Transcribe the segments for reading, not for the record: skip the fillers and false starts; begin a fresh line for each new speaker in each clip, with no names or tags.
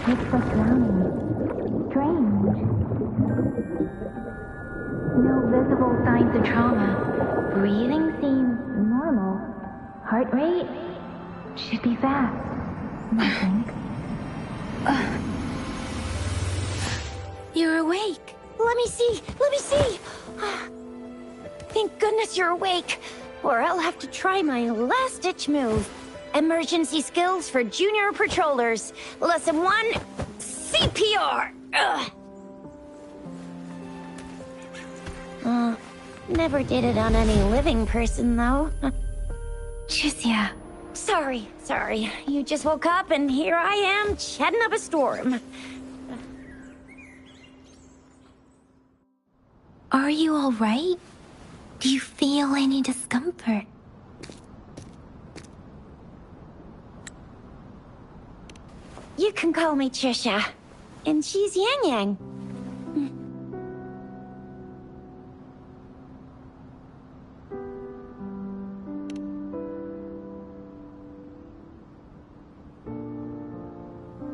Looks like drowning. Strange. No visible signs of trauma. Breathing seems normal. Heart rate should be fast. Nothing.
You're awake. Let me see. Let me see. Thank goodness you're awake. Or I'll have to try my last-ditch move. Emergency skills for junior patrollers. Lesson 1, CPR. Never did it on any living person, though.
Jusia.
Sorry. You just woke up, and here I am, chatting up a storm.
Are you all right? Do you feel any discomfort?
You can call me Trisha. And she's Yang Yang.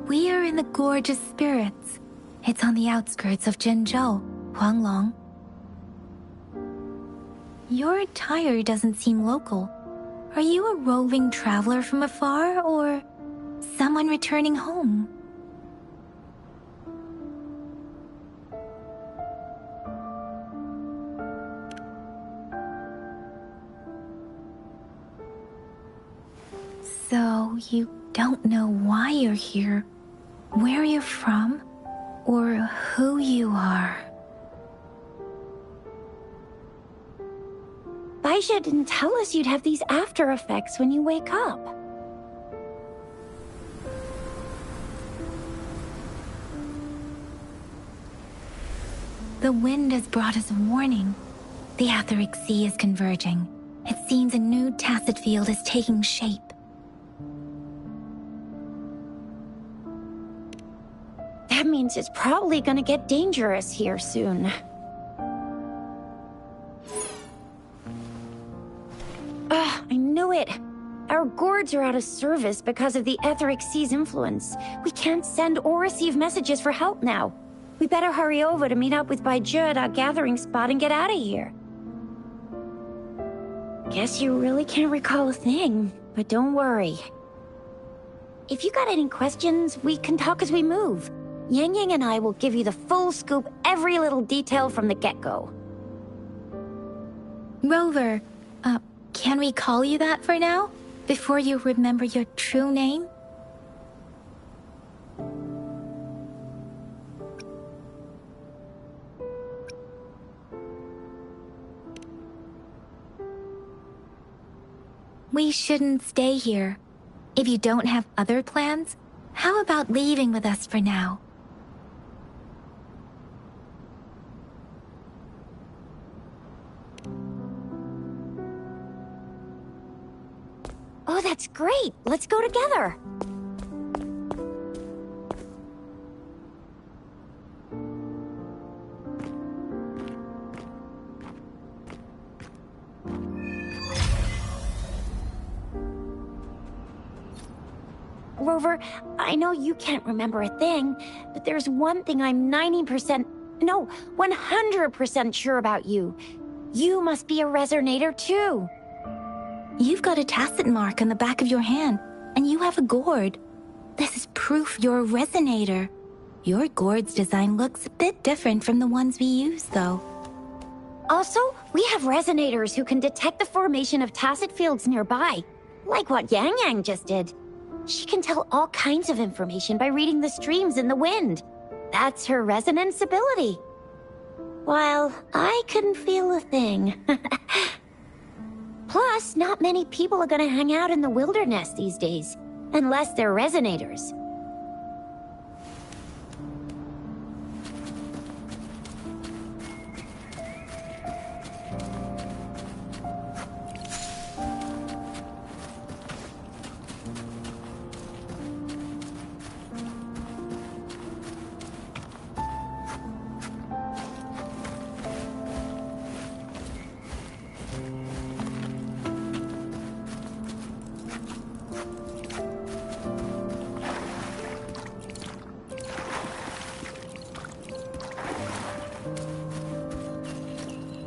We are in the Gorge of Spirits. It's on the outskirts of Zhenzhou, Huanglong. Your attire doesn't seem local. Are you a roving traveler from afar, or someone returning home? So, you don't know why you're here, where you're from, or who you are.
Baisha didn't tell us you'd have these after effects when you wake up.
The wind has brought us a warning. The Etheric Sea is converging. It seems a new tacit field is taking shape.
That means it's probably gonna get dangerous here soon. I knew it. Our gourds are out of service because of the Etheric Sea's influence. We can't send or receive messages for help now. We better hurry over to meet up with Baizhi at our gathering spot and get out of here. Guess you really can't recall a thing, but don't worry. If you got any questions, we can talk as we move. Yang Yang and I will give you the full scoop, every little detail from the get-go.
Rover, can we call you that for now? Before you remember your true name? We shouldn't stay here. If you don't have other plans, how about leaving with us for now?
Oh, that's great! Let's go together! Rover, I know you can't remember a thing, but there's one thing I'm 100% sure about you. You must be a resonator too.
You've got a tacit mark on the back of your hand, and you have a gourd. This is proof you're a resonator. Your gourd's design looks a bit different from the ones we use, though.
Also, we have resonators who can detect the formation of tacit fields nearby, like what Yang Yang just did. She can tell all kinds of information by reading the streams in the wind. That's her resonance ability. While I couldn't feel a thing. Plus, not many people are gonna hang out in the wilderness these days, unless they're resonators.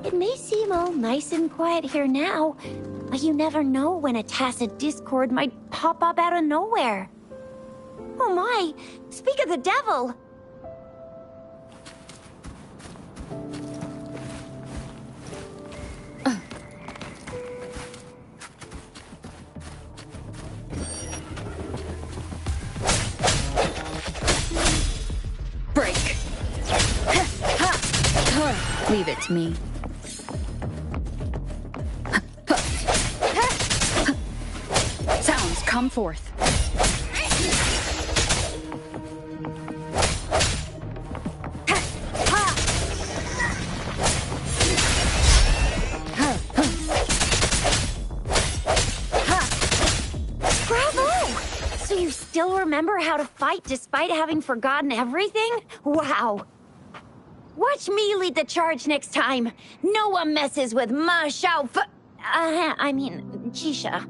It may seem all nice and quiet here now, but you never know when a tacit discord might pop up out of nowhere. Oh my! Speak of the devil!
Break! Leave it to me. Sounds come forth.
Still remember how to fight despite having forgotten everything? Wow. Watch me lead the charge next time. No one messes with Ma Xiao Jisha.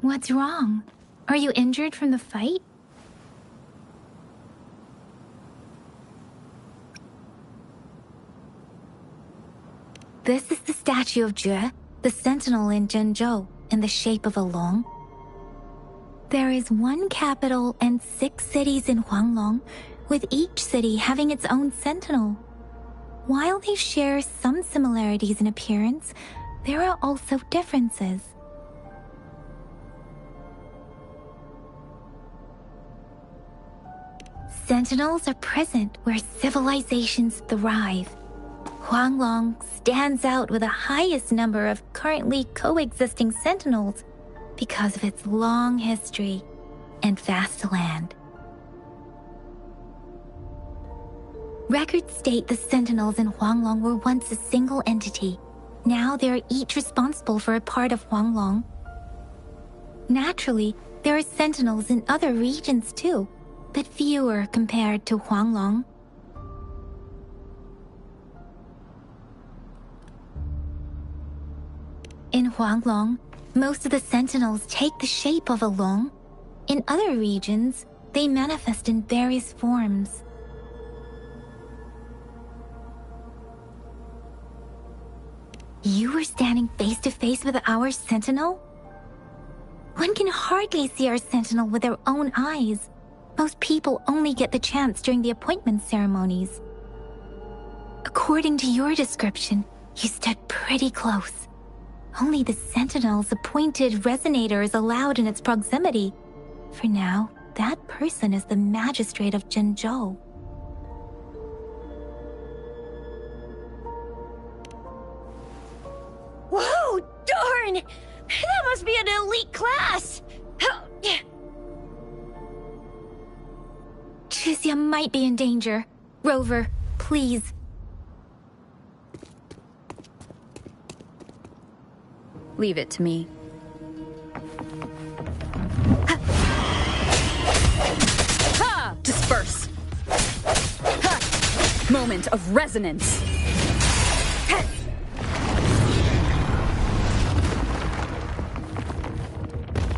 What's wrong? Are you injured from the fight? This is the statue of Jue, the sentinel in Zhenzhou, in the shape of a long. There is one capital and 6 cities in Huanglong, with each city having its own sentinel. While they share some similarities in appearance, there are also differences. Sentinels are present where civilizations thrive. Huanglong stands out with the highest number of currently coexisting sentinels because of its long history and vast land. Records state the sentinels in Huanglong were once a single entity. Now they are each responsible for a part of Huanglong. Naturally, there are sentinels in other regions too, but fewer compared to Huanglong. In Huanglong, most of the sentinels take the shape of a long. In other regions, they manifest in various forms. You were standing face to face with our sentinel? One can hardly see our sentinel with their own eyes. Most people only get the chance during the appointment ceremonies. According to your description, you stood pretty close. Only the sentinel's appointed resonator is allowed in its proximity. For now, that person is the magistrate of Zhenzhou.
Whoa, darn! That must be an elite class!
Chixia might be in danger. Rover, please.
Leave it to me. Ha! Disperse! Ha! Moment of resonance!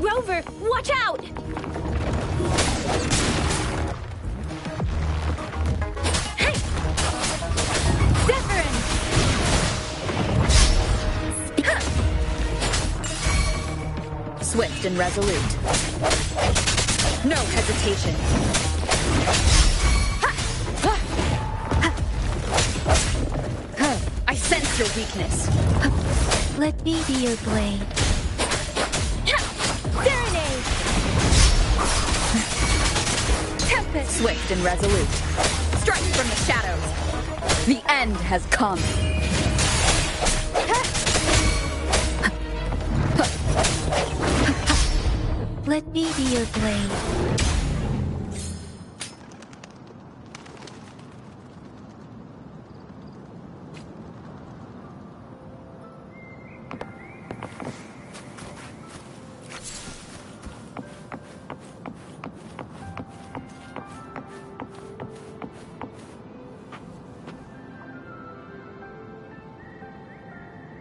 Rover, watch out!
Swift and resolute. No hesitation. I sense your weakness.
Let me be your blade.
Serenade!
Tempest. Swift and resolute. Strike from the shadows. The end has come.
Let me be your blade.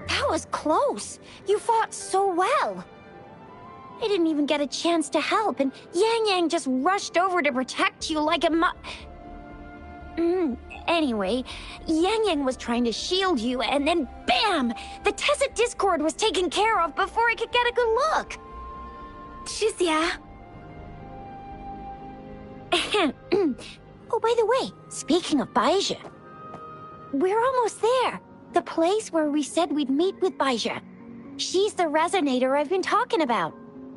That was close. You fought so well. I didn't even get a chance to help, and Yang Yang just rushed over to protect you like a Anyway, Yang Yang was trying to shield you, and then BAM! The Tesset Discord was taken care of before I could get a good look.
Shizia.
Oh, by the way, speaking of Baizhi, we're almost there. The place where we said we'd meet with Baizhi. She's the resonator I've been talking about.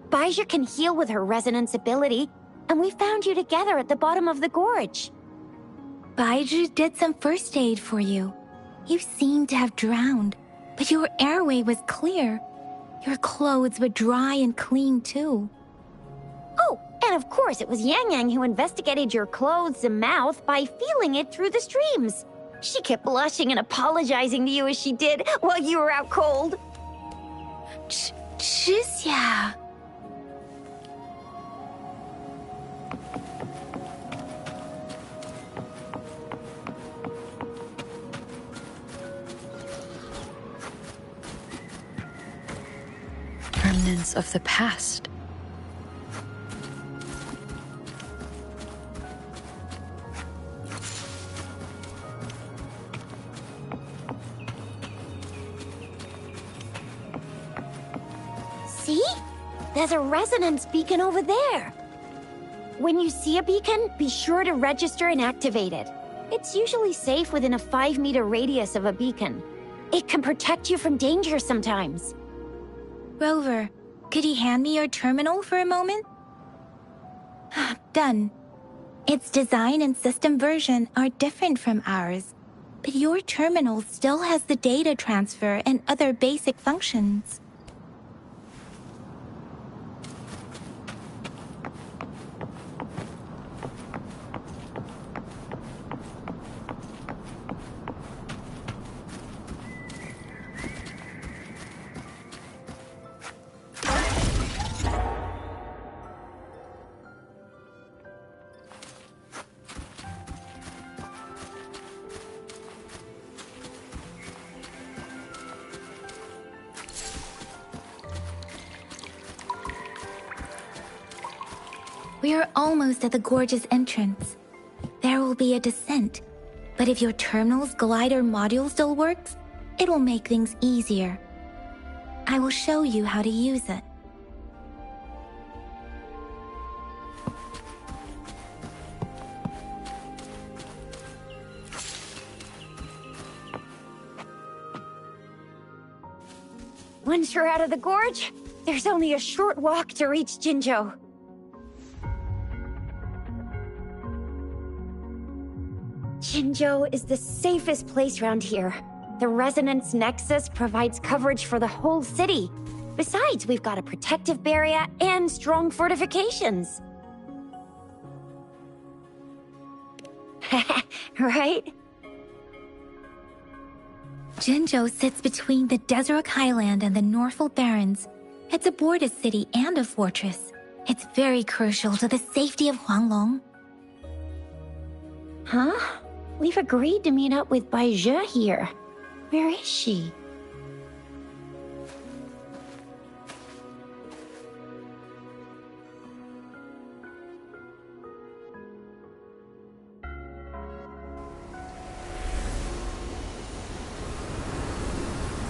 Baizhi can heal with her resonance ability, and we found you together at the bottom of the gorge.
Baizhi did some first aid for you. You seemed to have drowned, but your airway was clear. Your clothes were dry and clean too.
Oh, and of course it was Yang Yang who investigated your clothes and mouth by feeling it through the streams. She kept blushing and apologizing to you as she did while you were out cold.
Shizia.
Remnants of the past.
See? There's a resonance beacon over there. When you see a beacon, be sure to register and activate it. It's usually safe within a 5-meter radius of a beacon. It can protect you from danger sometimes.
Rover, could you hand me your terminal for a moment? Done. Its design and system version are different from ours, but your terminal still has the data transfer and other basic functions. We are almost at the gorge's entrance. There will be a descent, but if your terminal's glider module still works, it will make things easier. I will show you how to use it.
Once you're out of the gorge, there's only a short walk to reach Jinzhou. Jinzhou is the safest place around here. The Resonance Nexus provides coverage for the whole city. Besides, we've got a protective barrier and strong fortifications. Right?
Jinzhou sits between the Desert Highland and the Norfolk Barrens. It's a border city and a fortress. It's very crucial to the safety of Huanglong.
Huh? We've agreed to meet up with Baizhi here. Where is she?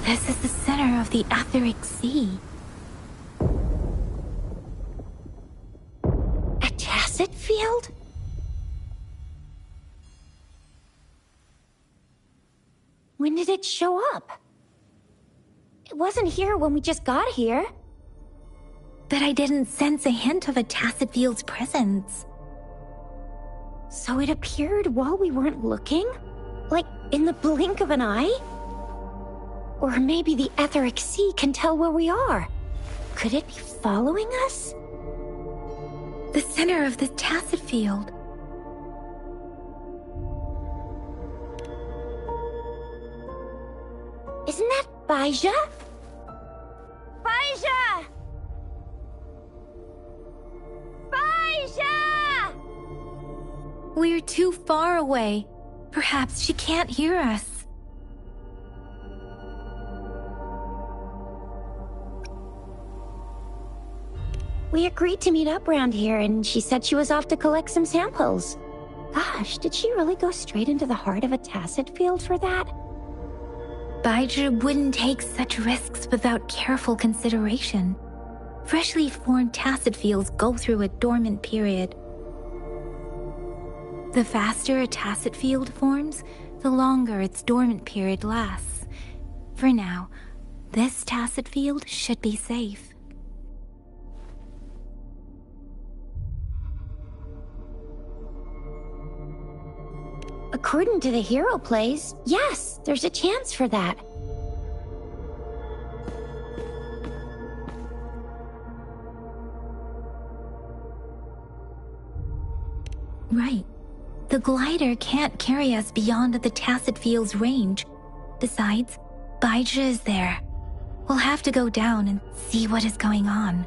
This is the center of the Etheric Sea.
A Tacet field? When did it show up? It wasn't here when we just got here.
But I didn't sense a hint of a Tacet field's presence.
So it appeared while we weren't looking? Like in the blink of an eye? Or maybe the Etheric Sea can tell where we are. Could it be following us?
The center of this tacit field.
Isn't that Baija? Baija! Baija!
We're too far away. Perhaps she can't hear us.
We agreed to meet up around here, and she said she was off to collect some samples. Gosh, did she really go straight into the heart of a tacit field for that?
Baija wouldn't take such risks without careful consideration. Freshly formed tacit fields go through a dormant period. The faster a tacit field forms, the longer its dormant period lasts. For now, this tacit field should be safe.
According to the hero plays, yes, there's a chance for that.
Right. The glider can't carry us beyond the tacit field's range. Besides, Baija is there. We'll have to go down and see what is going on.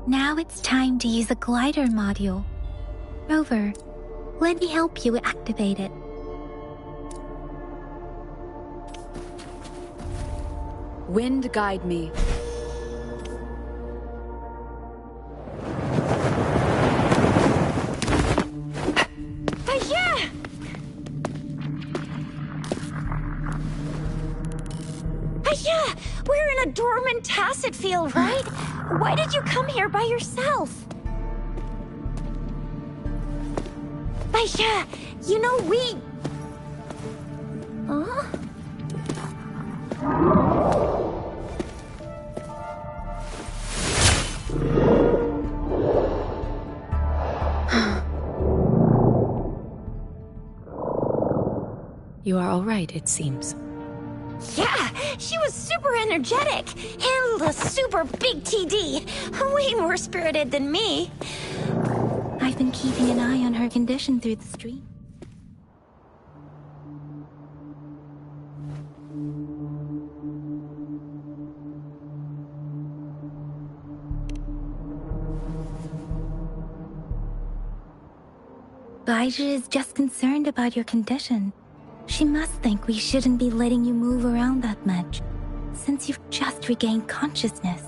Now it's time to use the glider module. Rover, let me help you activate it.
Wind guide me.
We're in a dormant tacit field, right? Why did you come here by yourself? Baija, you know we... Huh?
You are all right, it seems.
Yeah, she was super energetic. Handled a super big TD. Way more spirited than me.
I've been keeping an eye on her condition through the stream. Baija is just concerned about your condition. She must think we shouldn't be letting you move around that much, since you've just regained consciousness.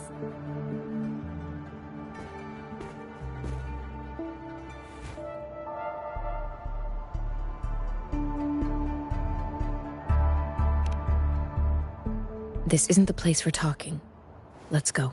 This isn't the place for talking. Let's go.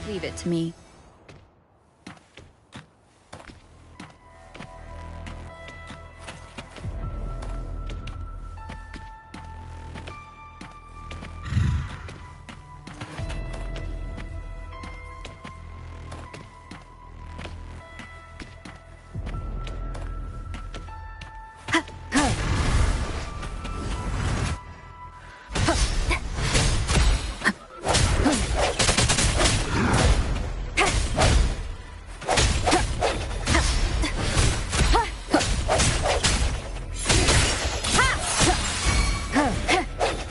Leave it to me.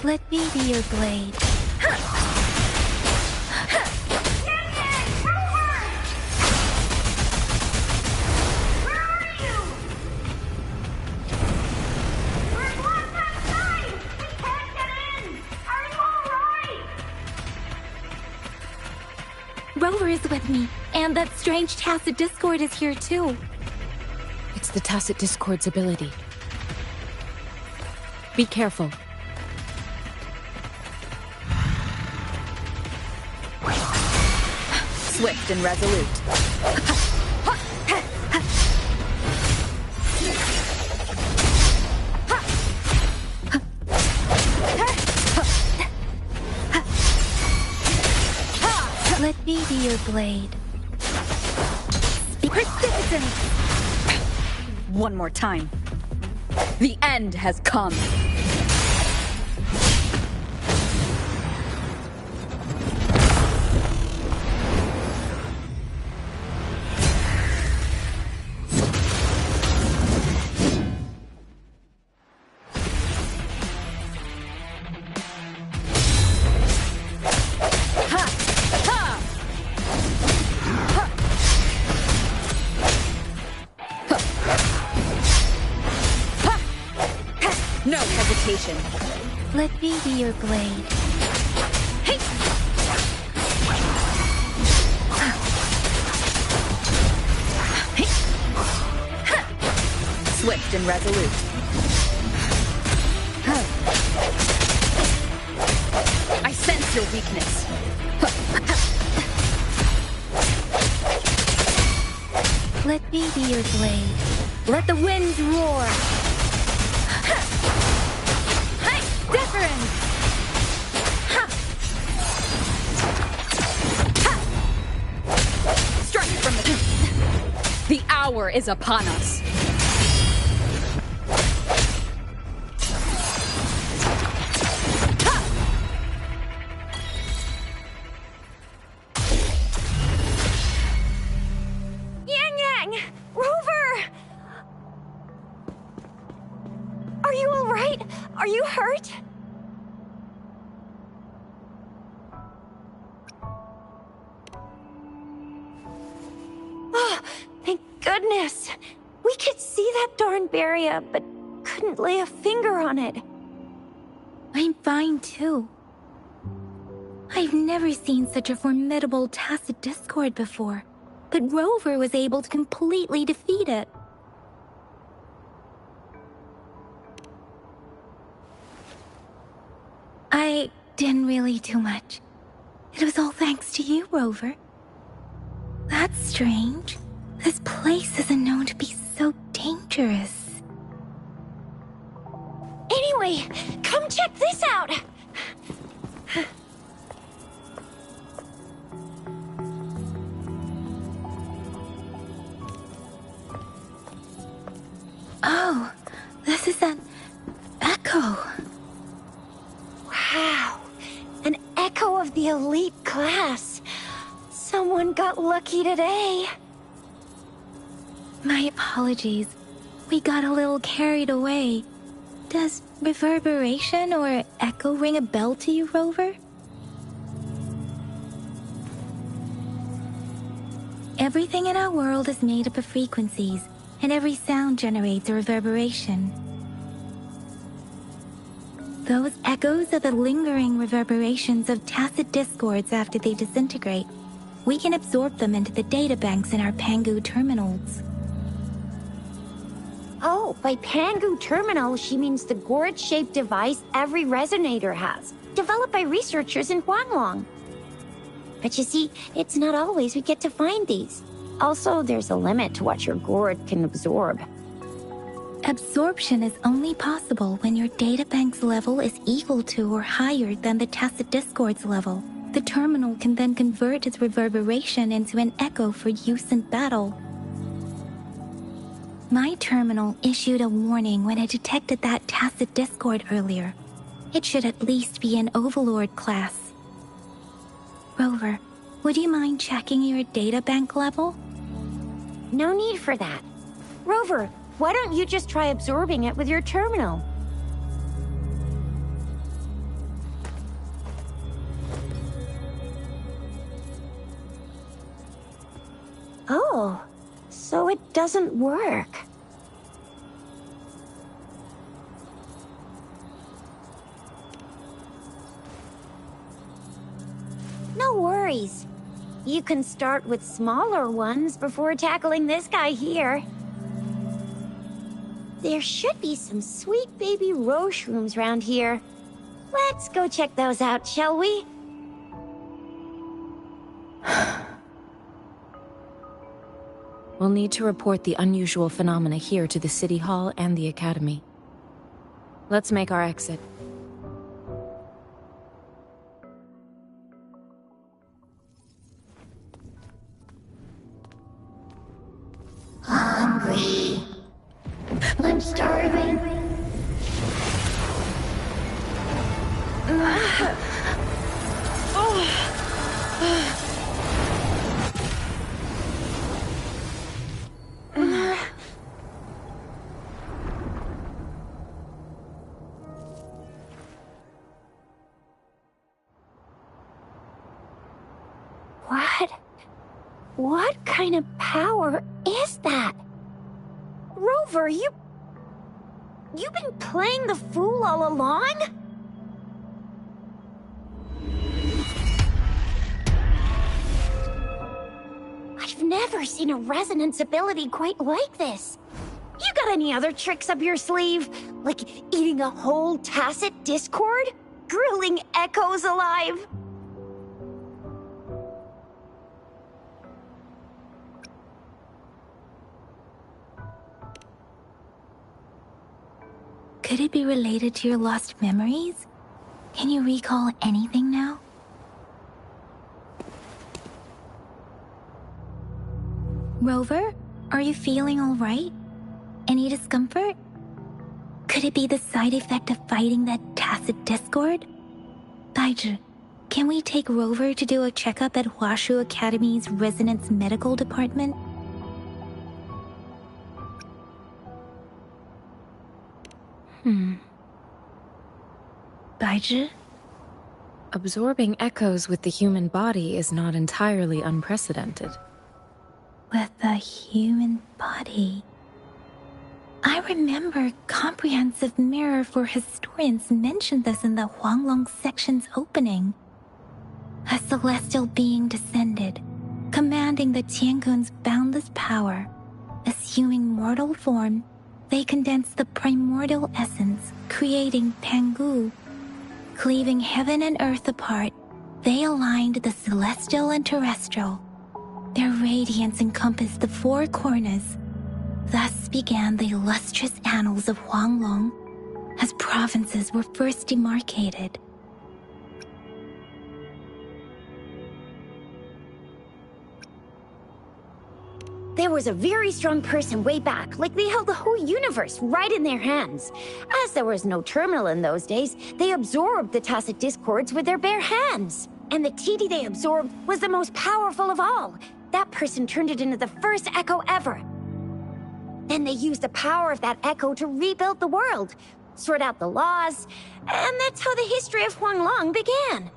Let me be your blade. Rover is with me, and that strange tacit discord is here too.
It's the tacit discord's ability. Be careful.
Swift and resolute.
Let me be your blade.
Precipitant! One more time. The end has come. No hesitation.
Let me be your blade.
Hey! Swift and resolute. I sense your weakness.
Let me be your blade.
Let the winds roar. Different. Strike from the hour is upon us.
Yang! Rover! Are you all right? Are you hurt? Oh, thank goodness. We could see that darn barrier, but couldn't lay a finger on it.
I'm fine too. I've never seen such a formidable tacit discord before, but Rover was able to completely defeat it. I didn't really do much. It was all thanks to you, Rover. That's strange. This place isn't known to be so dangerous.
Anyway, come check this out!
Oh, this is an echo.
Wow, an echo of the elite class. Someone got lucky today.
My apologies. We got a little carried away. Does reverberation or echo ring a bell to you, Rover? Everything in our world is made up of frequencies, and every sound generates a reverberation. Those echoes are the lingering reverberations of tacit discords after they disintegrate. We can absorb them into the databanks in our Pangu terminals.
Oh, by Pangu Terminal, she means the gourd-shaped device every resonator has, developed by researchers in Huanglong. But you see, it's not always we get to find these. Also, there's a limit to what your gourd can absorb.
Absorption is only possible when your databank's level is equal to or higher than the tacit discord's level. The terminal can then convert its reverberation into an echo for use in battle. My terminal issued a warning when it detected that tacit discord earlier. It should at least be an Overlord class. Rover, would you mind checking your databank level?
No need for that. Rover, why don't you just try absorbing it with your terminal? Oh, so it doesn't work. No worries. You can start with smaller ones before tackling this guy here. There should be some sweet baby rose shrooms around here. Let's go check those out, shall we?
We'll need to report the unusual phenomena here to the City Hall and the Academy. Let's make our exit.
Hungry. I'm starving. What kind of power is that? Rover, you've been playing the fool all along? I've never seen a resonance ability quite like this. You got any other tricks up your sleeve? Like eating a whole tacit discord? Grilling echoes alive?
Could it be related to your lost memories? Can you recall anything now? Rover, are you feeling all right? Any discomfort? Could it be the side effect of fighting that tacit discord? Daiju, can we take Rover to do a checkup at Hwashu Academy's Resonance Medical Department? Daiju?
Absorbing echoes with the human body is not entirely unprecedented.
With the human body. I remember Comprehensive Mirror for Historians mentioned this in the Huanglong section's opening. A celestial being descended, commanding the Tiangun's boundless power. Assuming mortal form, they condensed the primordial essence, creating Pangu. Cleaving heaven and earth apart, they aligned the celestial and terrestrial. Their radiance encompassed the four corners. Thus began the illustrious annals of Huanglong, as provinces were first demarcated.
There was a very strong person way back, like they held the whole universe right in their hands. As there was no terminal in those days, they absorbed the tacit discords with their bare hands. And the TD they absorbed was the most powerful of all. That person turned it into the first echo ever. Then they used the power of that echo to rebuild the world, sort out the laws, and that's how the history of Huanglong began.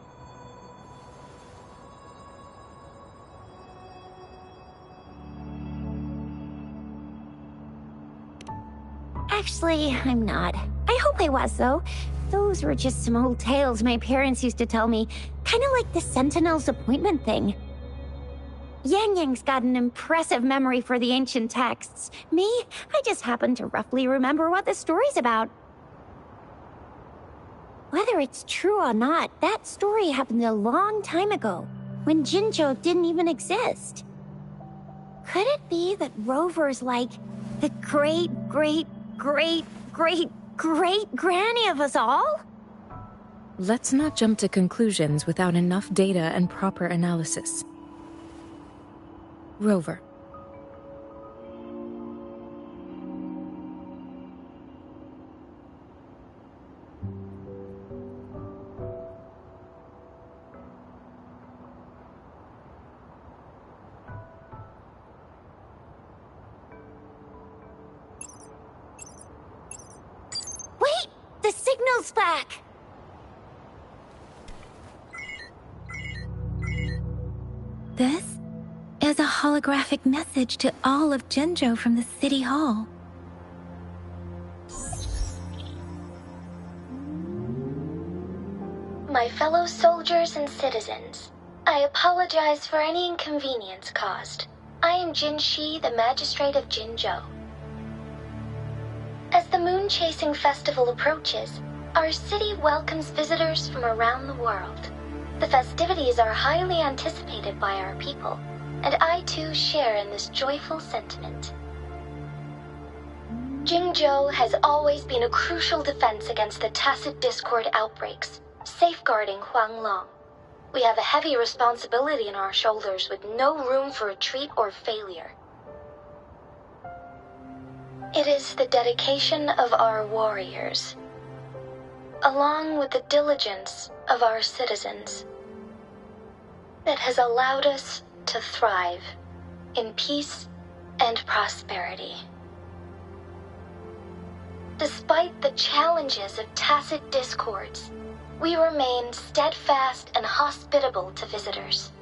Actually, I'm not. I hope I was, though. Those were just some old tales my parents used to tell me, kind of like the Sentinel's appointment thing. Yang Yang's got an impressive memory for the ancient texts. Me, I just happen to roughly remember what the story's about. Whether it's true or not, that story happened a long time ago, when Jinzhou didn't even exist. Could it be that Rover's like the great-great-great-great-great-granny of us all?
Let's not jump to conclusions without enough data and proper analysis. Rover.
Wait! The signal's back!
This is a holographic message to all of Jinzhou from the City Hall.
My fellow soldiers and citizens, I apologize for any inconvenience caused. I am Jin Shi, the magistrate of Jinzhou. moon-chasing festival approaches, our city welcomes visitors from around the world. The festivities are highly anticipated by our people, and I too share in this joyful sentiment. Jingzhou has always been a crucial defense against the tacit discord outbreaks, safeguarding Huanglong. We have a heavy responsibility on our shoulders with no room for retreat or failure. It is the dedication of our warriors, along with the diligence of our citizens, that has allowed us to thrive in peace and prosperity. Despite the challenges of tacit discords, we remain steadfast and hospitable to visitors,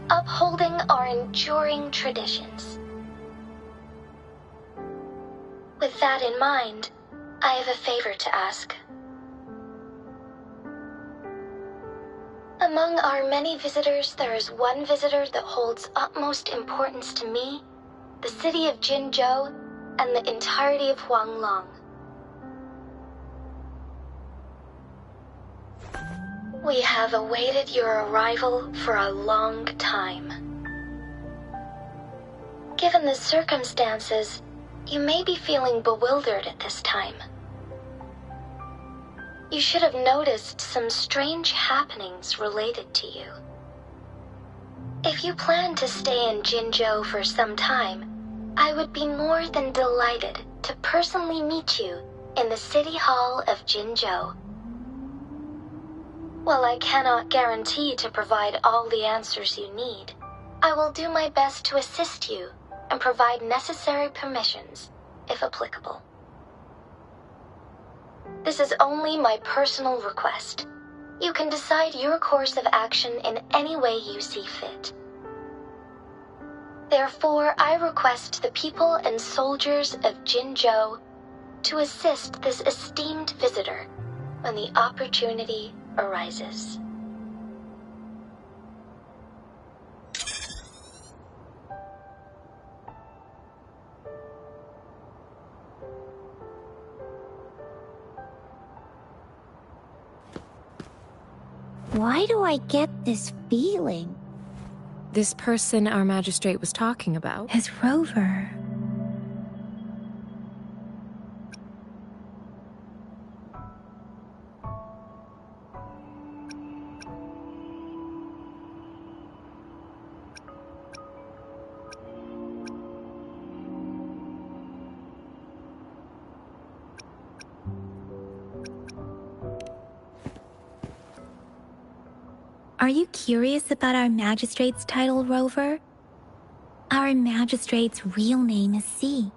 upholding our enduring traditions. With that in mind, I have a favor to ask. Among our many visitors, there is one visitor that holds utmost importance to me, the city of Jinzhou, and the entirety of Huanglong. We have awaited your arrival for a long time. Given the circumstances, you may be feeling bewildered at this time. You should have noticed some strange happenings related to you. If you plan to stay in Jinzhou for some time, I would be more than delighted to personally meet you in the City Hall of Jinzhou. While I cannot guarantee to provide all the answers you need, I will do my best to assist you and provide necessary permissions, if applicable. This is only my personal request. You can decide your course of action in any way you see fit. Therefore, I request the people and soldiers of Jinzhou to assist this esteemed visitor when the opportunity arises.
Why do I get this feeling?
This person our magistrate was talking about
Is Rover. Are you curious about our magistrate's title, Rover? Our magistrate's real name is C.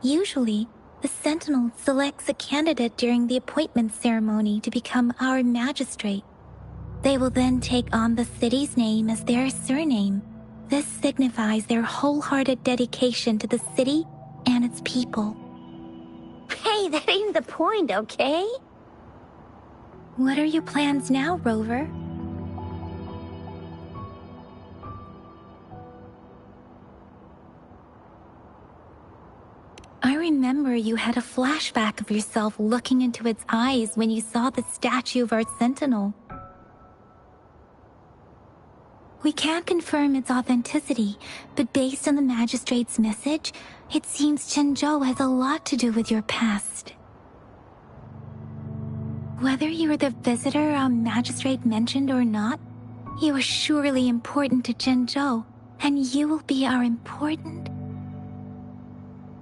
Usually, the Sentinel selects a candidate during the appointment ceremony to become our magistrate. They will then take on the city's name as their surname. This signifies their wholehearted dedication to the city and its people.
Hey, that ain't the point, okay?
What are your plans now, Rover? I remember you had a flashback of yourself looking into its eyes when you saw the statue of our Sentinel. We can't confirm its authenticity, but based on the Magistrate's message, it seems Jinzhou has a lot to do with your past. Whether you were the visitor our Magistrate mentioned or not, you are surely important to Jinzhou, and you will be our important...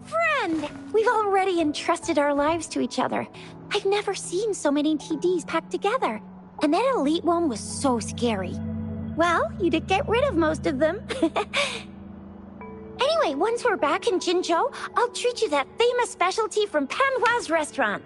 Friend! We've already entrusted our lives to each other. I've never seen so many TDs packed together. And that elite one was so scary. Well, you did get rid of most of them. Anyway, once we're back in Jinzhou, I'll treat you that famous specialty from Panhua's restaurant.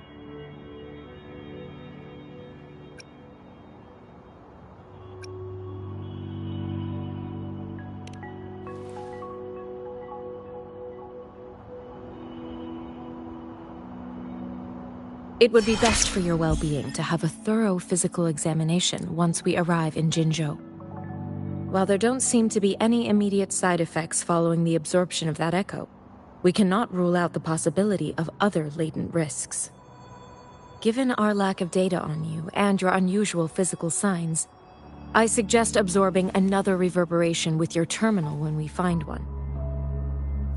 It would be best for your well-being to have a thorough physical examination once we arrive in Jinzhou. While there don't seem to be any immediate side effects following the absorption of that echo, we cannot rule out the possibility of other latent risks. Given our lack of data on you and your unusual physical signs, I suggest absorbing another reverberation with your terminal when we find one.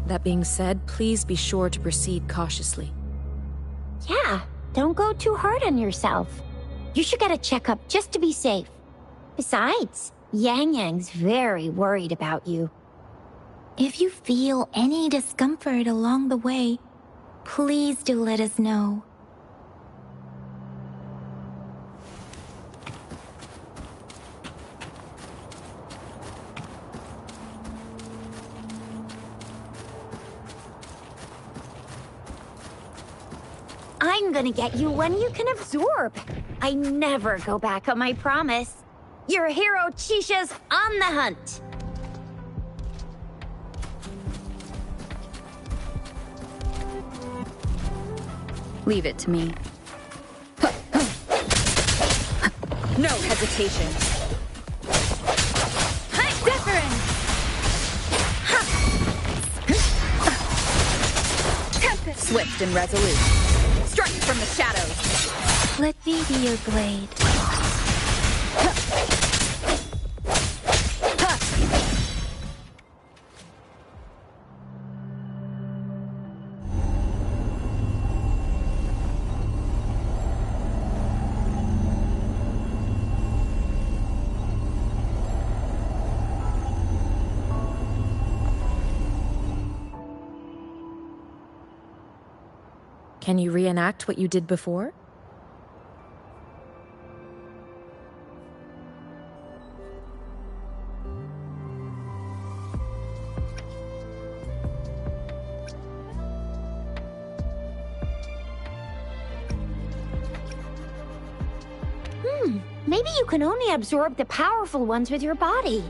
That being said, please be sure to proceed cautiously.
Yeah, don't go too hard on yourself. You should get a checkup just to be safe. Besides, Yang Yang's very worried about you.
If you feel any discomfort along the way, please do let us know.
I'm gonna get you one you can absorb. I never go back on my promise. Your hero Chisha's on the hunt.
Leave it to me. No hesitation. Wuthering! Tempest! Swift and resolute. Strike from the shadows.
Let me be your blade.
Can you reenact what you did before?
Maybe you can only absorb the powerful ones with your body.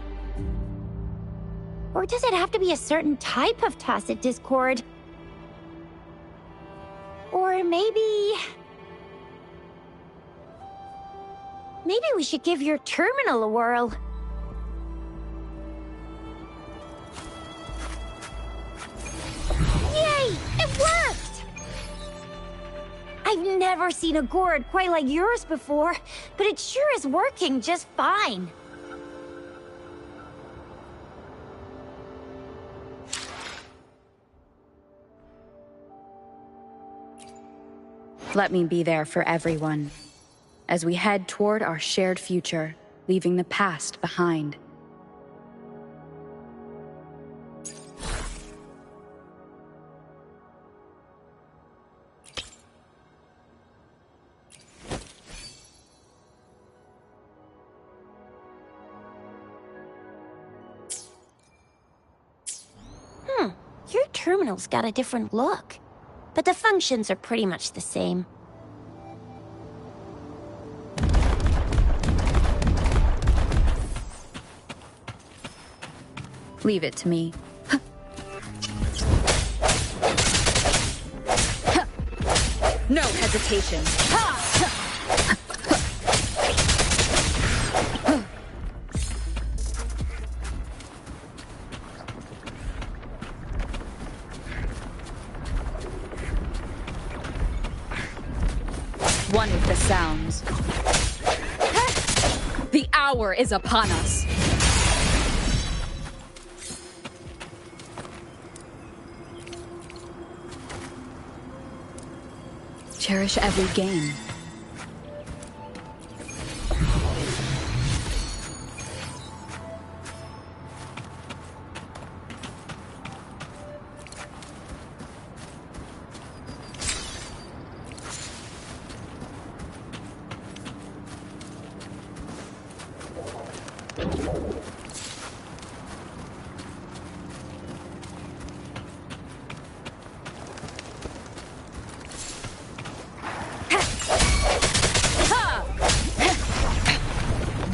Or does it have to be a certain type of tacit discord? Or maybe we should give your terminal a whirl. Yay! It worked! I've never seen a gourd quite like yours before, but it sure is working just fine.
Let me be there for everyone, as we head toward our shared future, leaving the past behind.
Your terminal's got a different look, but the functions are pretty much the same.
Leave it to me. No hesitation. One with the sounds. The hour is upon us. Cherish every game.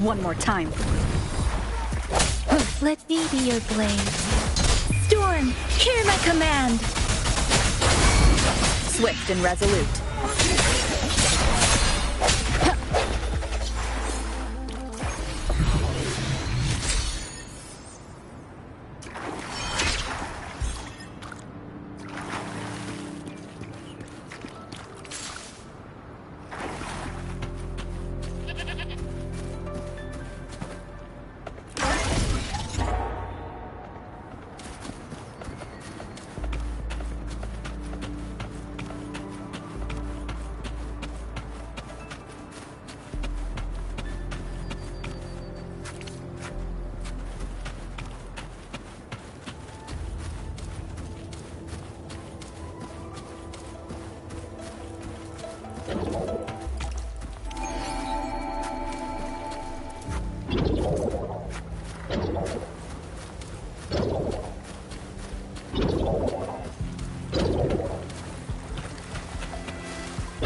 One more time.
Let me be your blade. Storm, hear my command!
Swift and resolute.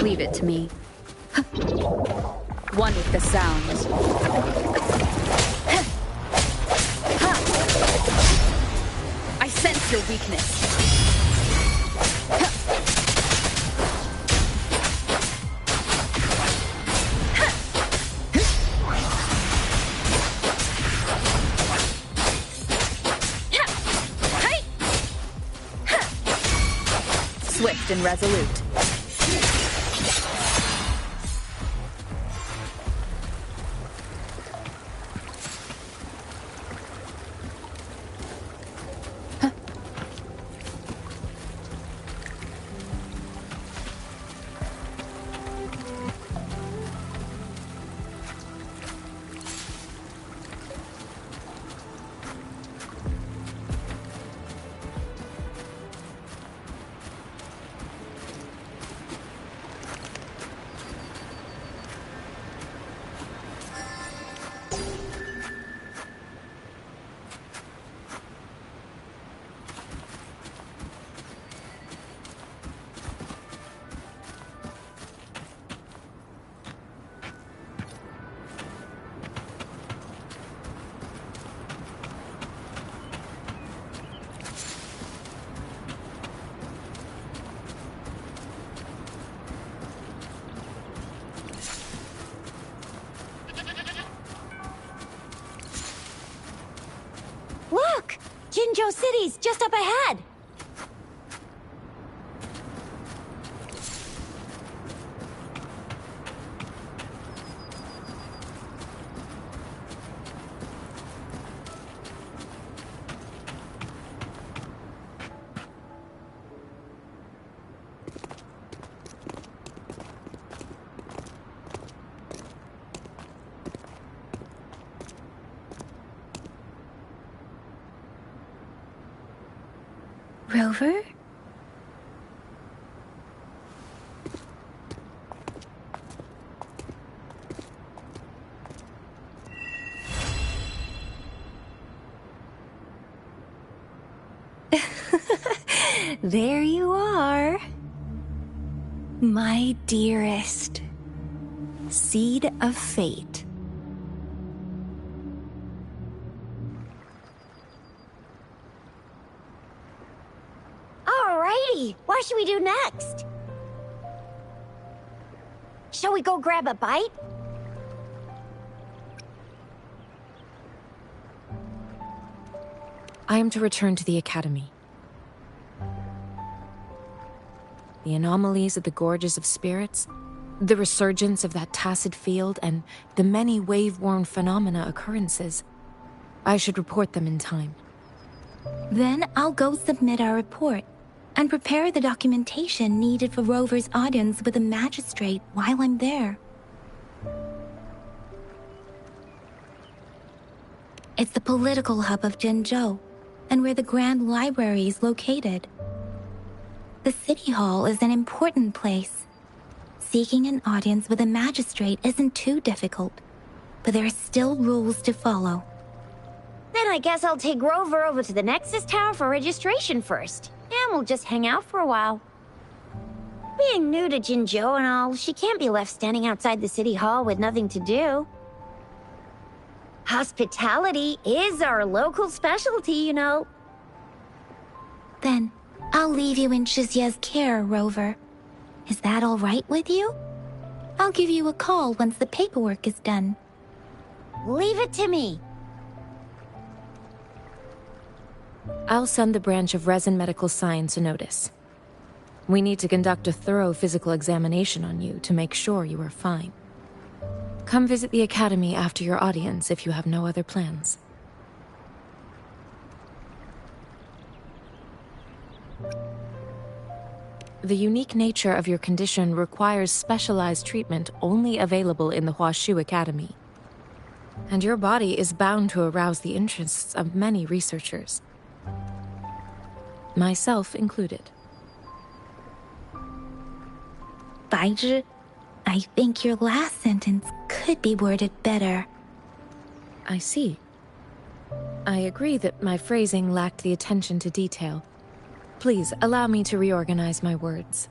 Leave it to me. One with the sounds. I sense your weakness. Swift and resolute.
Look! Jinzhou City's just up ahead!
Rover? There you are. My dearest. Seed of fate.
Alrighty, what should we do next? Shall we go grab a bite?
I am to return to the Academy. The anomalies of the Gorges of Spirits, the resurgence of that tacit field, and the many wave-worn phenomena occurrences. I should report them in time.
Then I'll go submit our report and prepare the documentation needed for Rover's audience with a magistrate while I'm there. It's the political hub of Jinzhou, and where the Grand Library is located. The City Hall is an important place. Seeking an audience with a magistrate isn't too difficult, but there are still rules to follow.
Then I guess I'll take Rover over to the Nexus Tower for registration first, and we'll just hang out for a while. Being new to Jinzhou and all, she can't be left standing outside the City Hall with nothing to do. Hospitality is our local specialty, you know.
Then, I'll leave you in Shizia's care, Rover. Is that all right with you? I'll give you a call once the paperwork is done.
Leave it to me.
I'll send the branch of Resin Medical Science a notice. We need to conduct a thorough physical examination on you to make sure you are fine. Come visit the Academy after your audience if you have no other plans. The unique nature of your condition requires specialized treatment only available in the Huashu Academy. And your body is bound to arouse the interests of many researchers. Myself included.
Baizhi, I think your last sentence could be worded better.
I see. I agree that my phrasing lacked the attention to detail. Please, allow me to reorganize my words.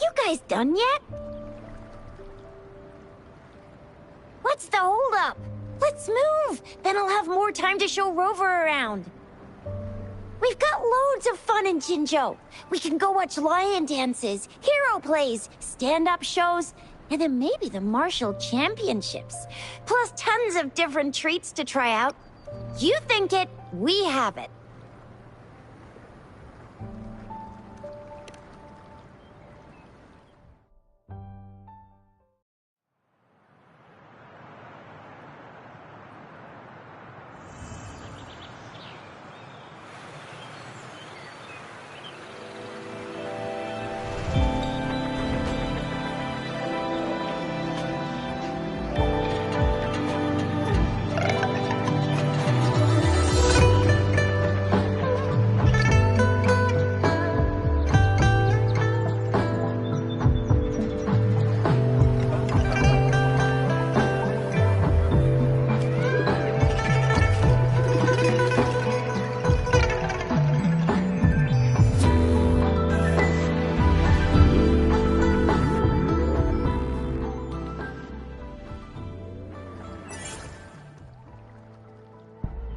You guys done yet? What's the holdup? Let's move! Then I'll have more time to show Rover around. We've got loads of fun in Jinzhou. We can go watch lion dances, hero plays, stand-up shows, and then maybe the martial championships. Plus tons of different treats to try out. You think it, we have it.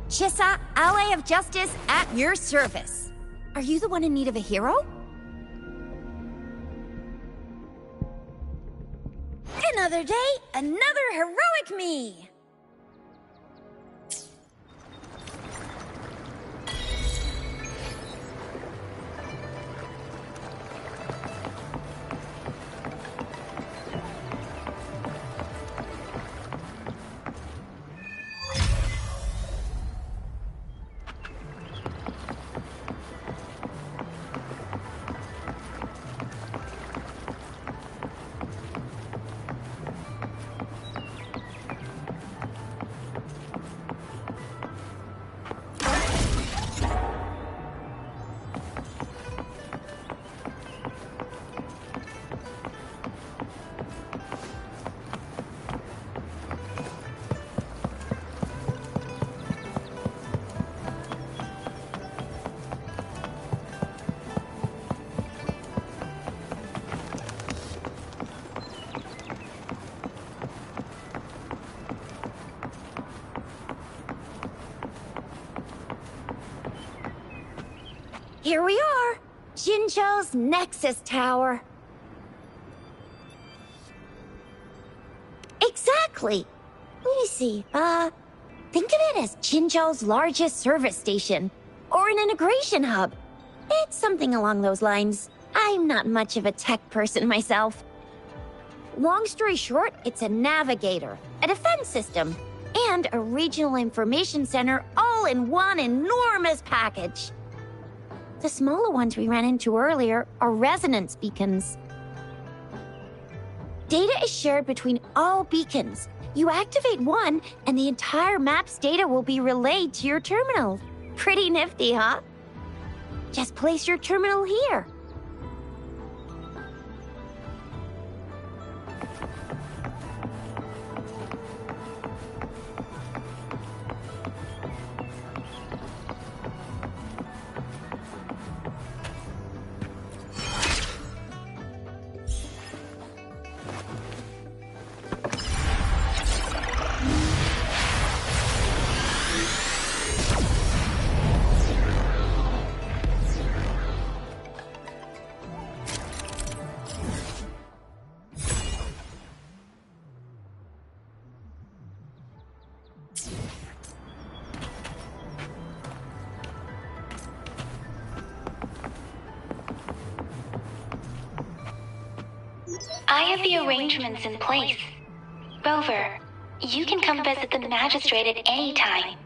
Chissa, ally of justice, at your service. Are you the one in need of a hero? Another day, another heroic me! Here we are, Jinzhou's Nexus Tower. Exactly. Let me see, think of it as Jinzhou's largest service station, or an integration hub. It's something along those lines. I'm not much of a tech person myself. Long story short, it's a navigator, a defense system, and a regional information center all in one enormous package. The smaller ones we ran into earlier are resonance beacons. Data is shared between all beacons. You activate one, and the entire map's data will be relayed to your terminal. Pretty nifty, huh? Just place your terminal here.
I have the arrangements in place. Rover, you can come visit the magistrate at any time.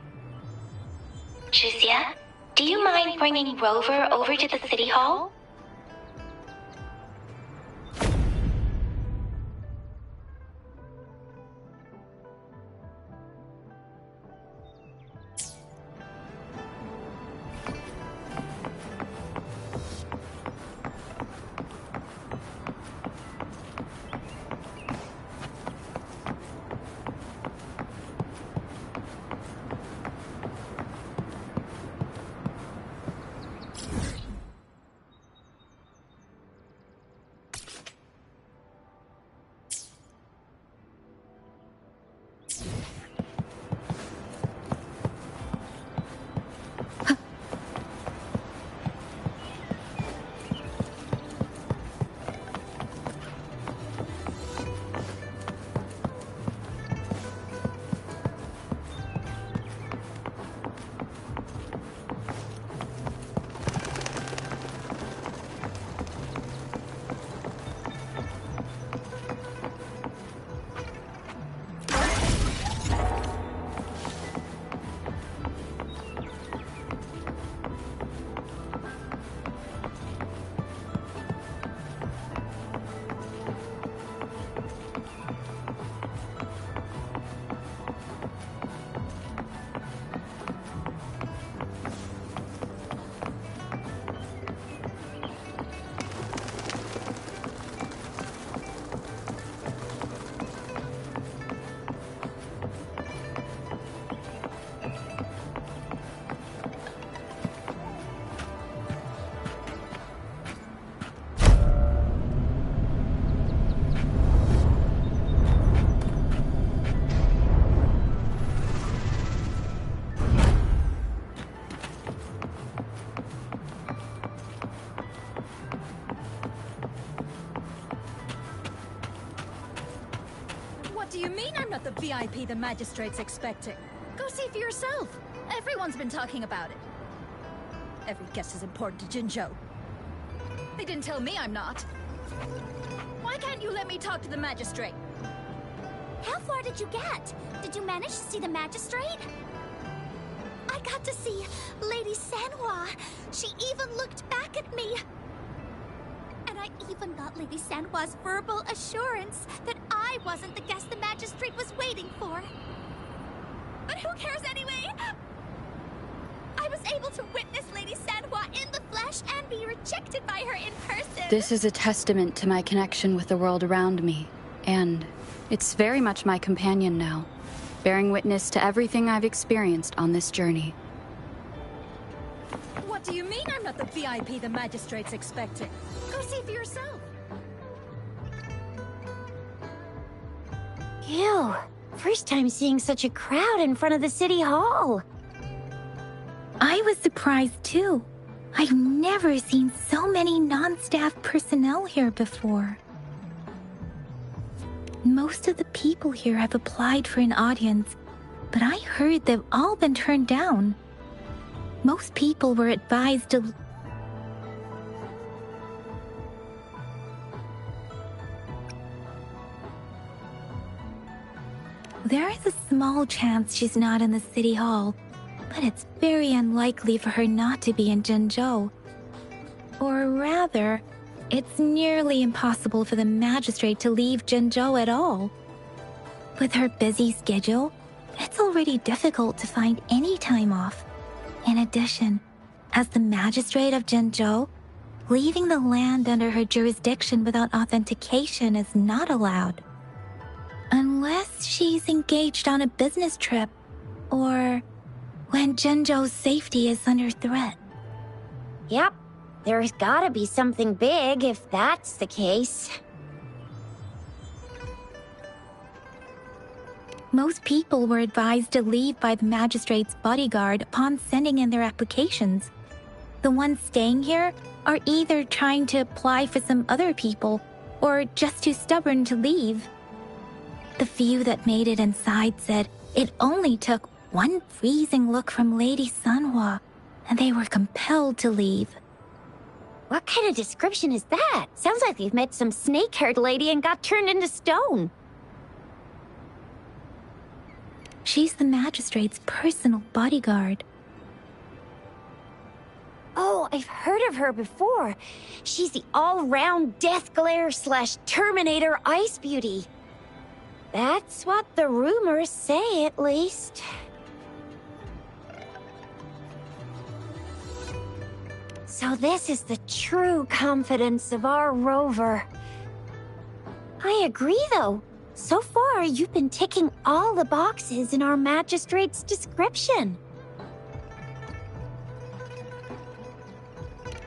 Jizia, do you mind bringing Rover over to the city hall?
do you mean I'm not the VIP the magistrate's expecting? Go see for yourself. Everyone's been talking about it. Every guest is important to Jinzhou. They didn't tell me I'm not. Why can't you let me talk to the magistrate?
How far did you get? Did you manage to see the magistrate? I got to see Lady Sanhua. She even looked back at me. And I even got Lady Sanhua's verbal assurance that I wasn't the guest the magistrate was waiting for. But who cares anyway? I was able to witness Lady Sanhua in the flesh and be rejected by her in person.
This is a testament to my connection with the world around me, and it's very much my companion now, bearing witness to everything I've experienced on this journey.
What do you mean I'm not the VIP the magistrate's expecting? Go see for yourself.
Ew. First time seeing such a crowd in front of the city hall.
I was surprised too. I've never seen so many non-staff personnel here before. Most of the people here have applied for an audience, but I heard they've all been turned down. Most people were advised to... There is a small chance she's not in the city hall, but it's very unlikely for her not to be in Jinzhou. Or rather, it's nearly impossible for the magistrate to leave Jinzhou at all. With her busy schedule, it's already difficult to find any time off. In addition, as the magistrate of Jinzhou, leaving the land under her jurisdiction without authentication is not allowed. Unless she's engaged on a business trip, or when Jinzhou's safety is under threat.
Yep. There's gotta be something big if that's the case.
Most people were advised to leave by the magistrate's bodyguard upon sending in their applications. The ones staying here are either trying to apply for some other people, or just too stubborn to leave. The few that made it inside said it only took one freezing look from Lady Sanhua, and they were compelled to leave.
What kind of description is that? Sounds like you've met some snake-haired lady and got turned into stone.
She's the magistrate's personal bodyguard.
Oh, I've heard of her before. She's the all-round Death Glare / Terminator Ice Beauty. That's what the rumors say, at least. So this is the true confidence of our Rover. I agree, though. So far, you've been ticking all the boxes in our magistrate's description.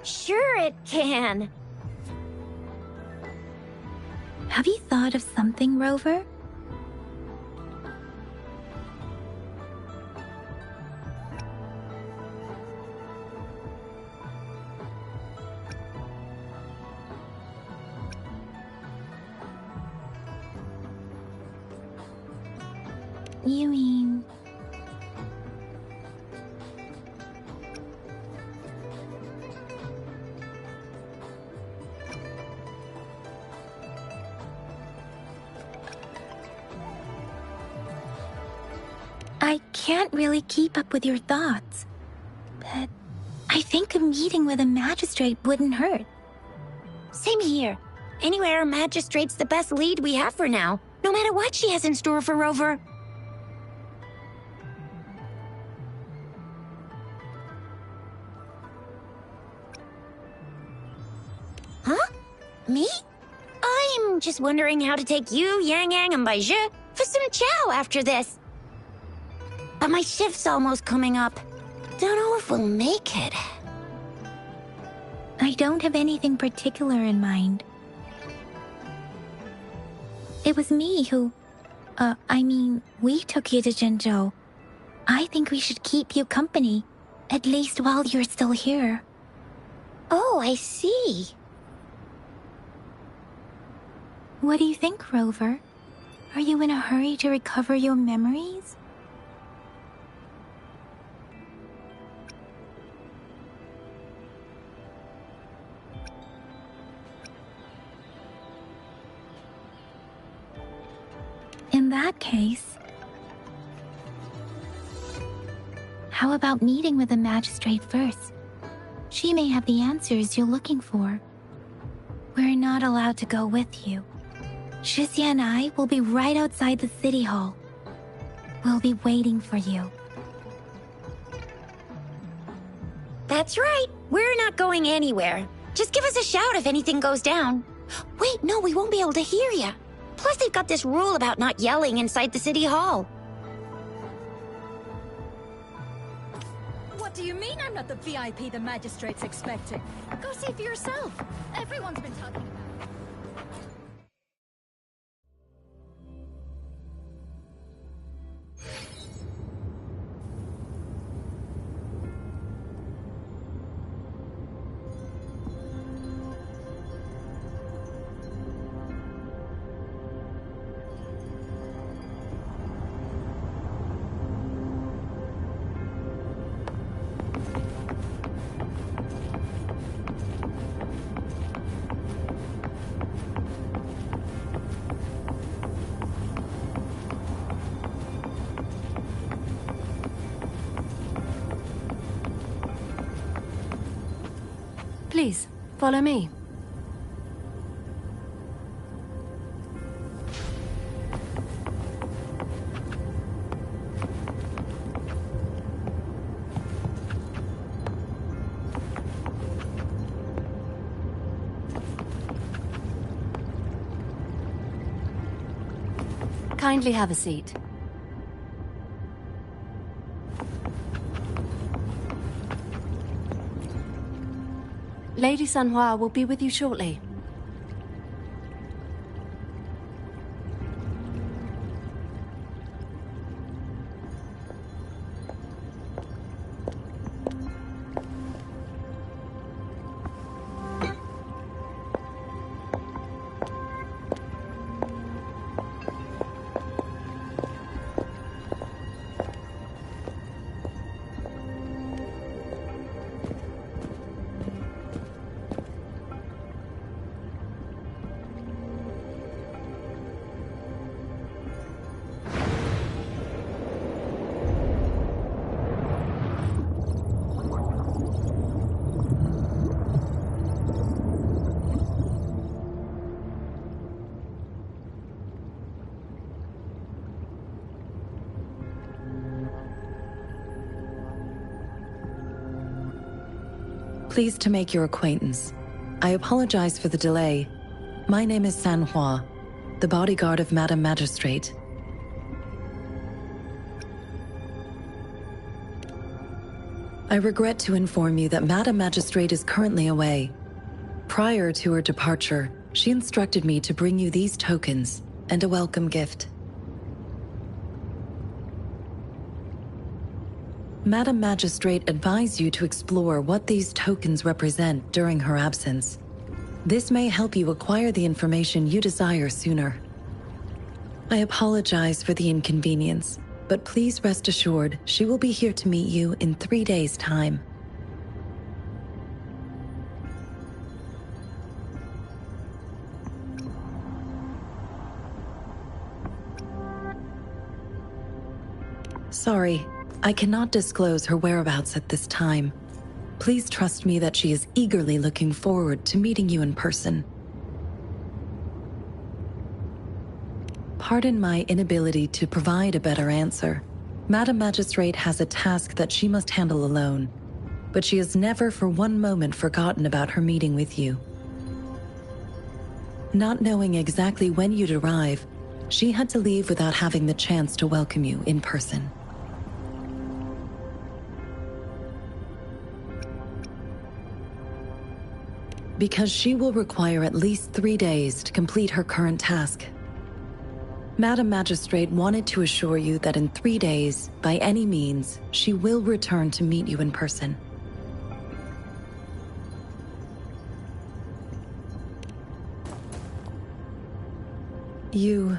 Sure it can.
Have you thought of something, Rover? You mean... I can't really keep up with your thoughts, but I think a meeting with a magistrate wouldn't hurt.
Same here. Anyway, our magistrate's the best lead we have for now, no matter what she has in store for Rover. Huh? Me? I'm just wondering how to take you, Yang Yang, and Baizhi for some chow after this. But my shift's almost coming up. Don't know if we'll make it.
I don't have anything particular in mind. It was me who... we took you to Jinzhou. I think we should keep you company, at least while you're still here.
Oh, I see.
What do you think, Rover? Are you in a hurry to recover your memories? In that case, how about meeting with the magistrate first? She may have the answers you're looking for. We're not allowed to go with you. Shixia and I will be right outside the city hall. We'll be waiting for you.
That's right. We're not going anywhere. Just give us a shout if anything goes down. Wait, no, we won't be able to hear you. Plus, they've got this rule about not yelling inside the city hall.
What do you mean I'm not the VIP the magistrate's expecting? Go see for yourself. Everyone's been talking about it.
Please, follow me. Kindly have a seat. Lady Sanhua will be with you shortly.
Pleased to make your acquaintance. I apologize for the delay. My name is Sanhua, the bodyguard of Madam Magistrate. I regret to inform you that Madam Magistrate is currently away. Prior to her departure, she instructed me to bring you these tokens and a welcome gift. Madam Magistrate advised you to explore what these tokens represent during her absence. This may help you acquire the information you desire sooner. I apologize for the inconvenience, but please rest assured she will be here to meet you in 3 days' time. Sorry, I cannot disclose her whereabouts at this time. Please trust me that she is eagerly looking forward to meeting you in person. Pardon my inability to provide a better answer. Madam Magistrate has a task that she must handle alone, but she has never for one moment forgotten about her meeting with you. Not knowing exactly when you'd arrive, she had to leave without having the chance to welcome you in person. Because she will require at least 3 days to complete her current task. Madam Magistrate wanted to assure you that in 3 days, by any means, she will return to meet you in person. You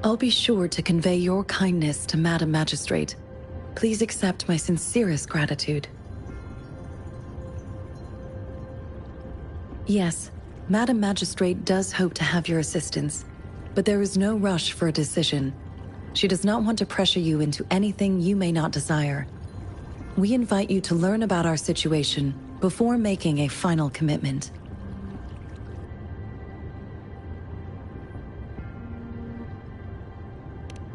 I'll be sure to convey your kindness to Madam Magistrate. Please accept my sincerest gratitude. Yes, Madam Magistrate does hope to have your assistance, but there is no rush for a decision. She does not want to pressure you into anything you may not desire. We invite you to learn about our situation before making a final commitment.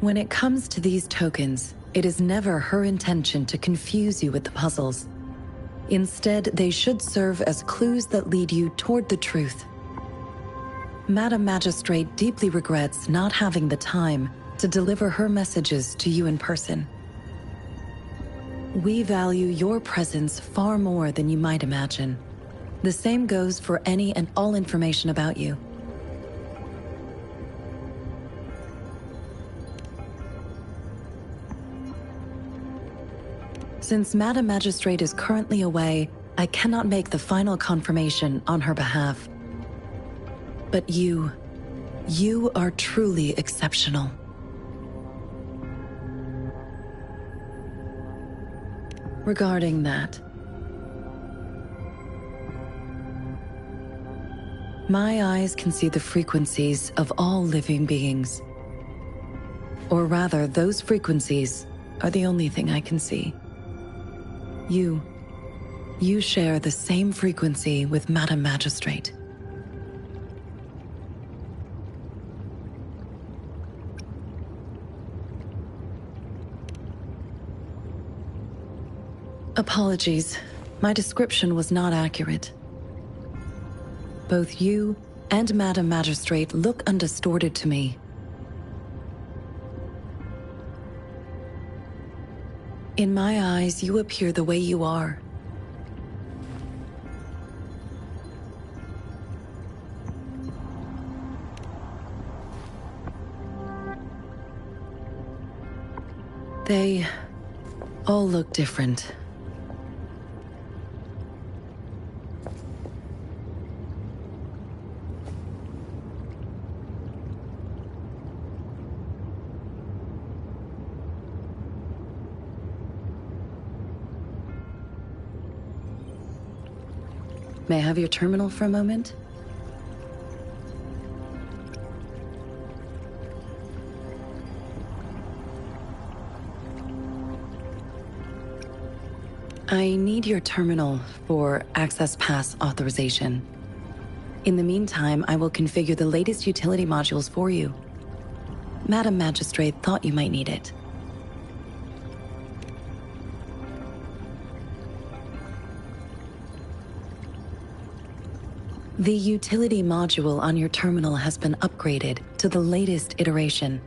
When it comes to these tokens, it is never her intention to confuse you with the puzzles. Instead, they should serve as clues that lead you toward the truth. Madam Magistrate deeply regrets not having the time to deliver her messages to you in person. We value your presence far more than you might imagine. The same goes for any and all information about you. Since Madam Magistrate is currently away, I cannot make the final confirmation on her behalf. But you are truly exceptional. Regarding that, my eyes can see the frequencies of all living beings. Or rather, those frequencies are the only thing I can see. You share the same frequency with Madam Magistrate. Apologies, my description was not accurate. Both you and Madam Magistrate look undistorted to me. In my eyes, you appear the way you are. They all look different. May I have your terminal for a moment? I need your terminal for Access Pass authorization. In the meantime, I will configure the latest utility modules for you. Madam Magistrate thought you might need it. The utility module on your terminal has been upgraded to the latest iteration.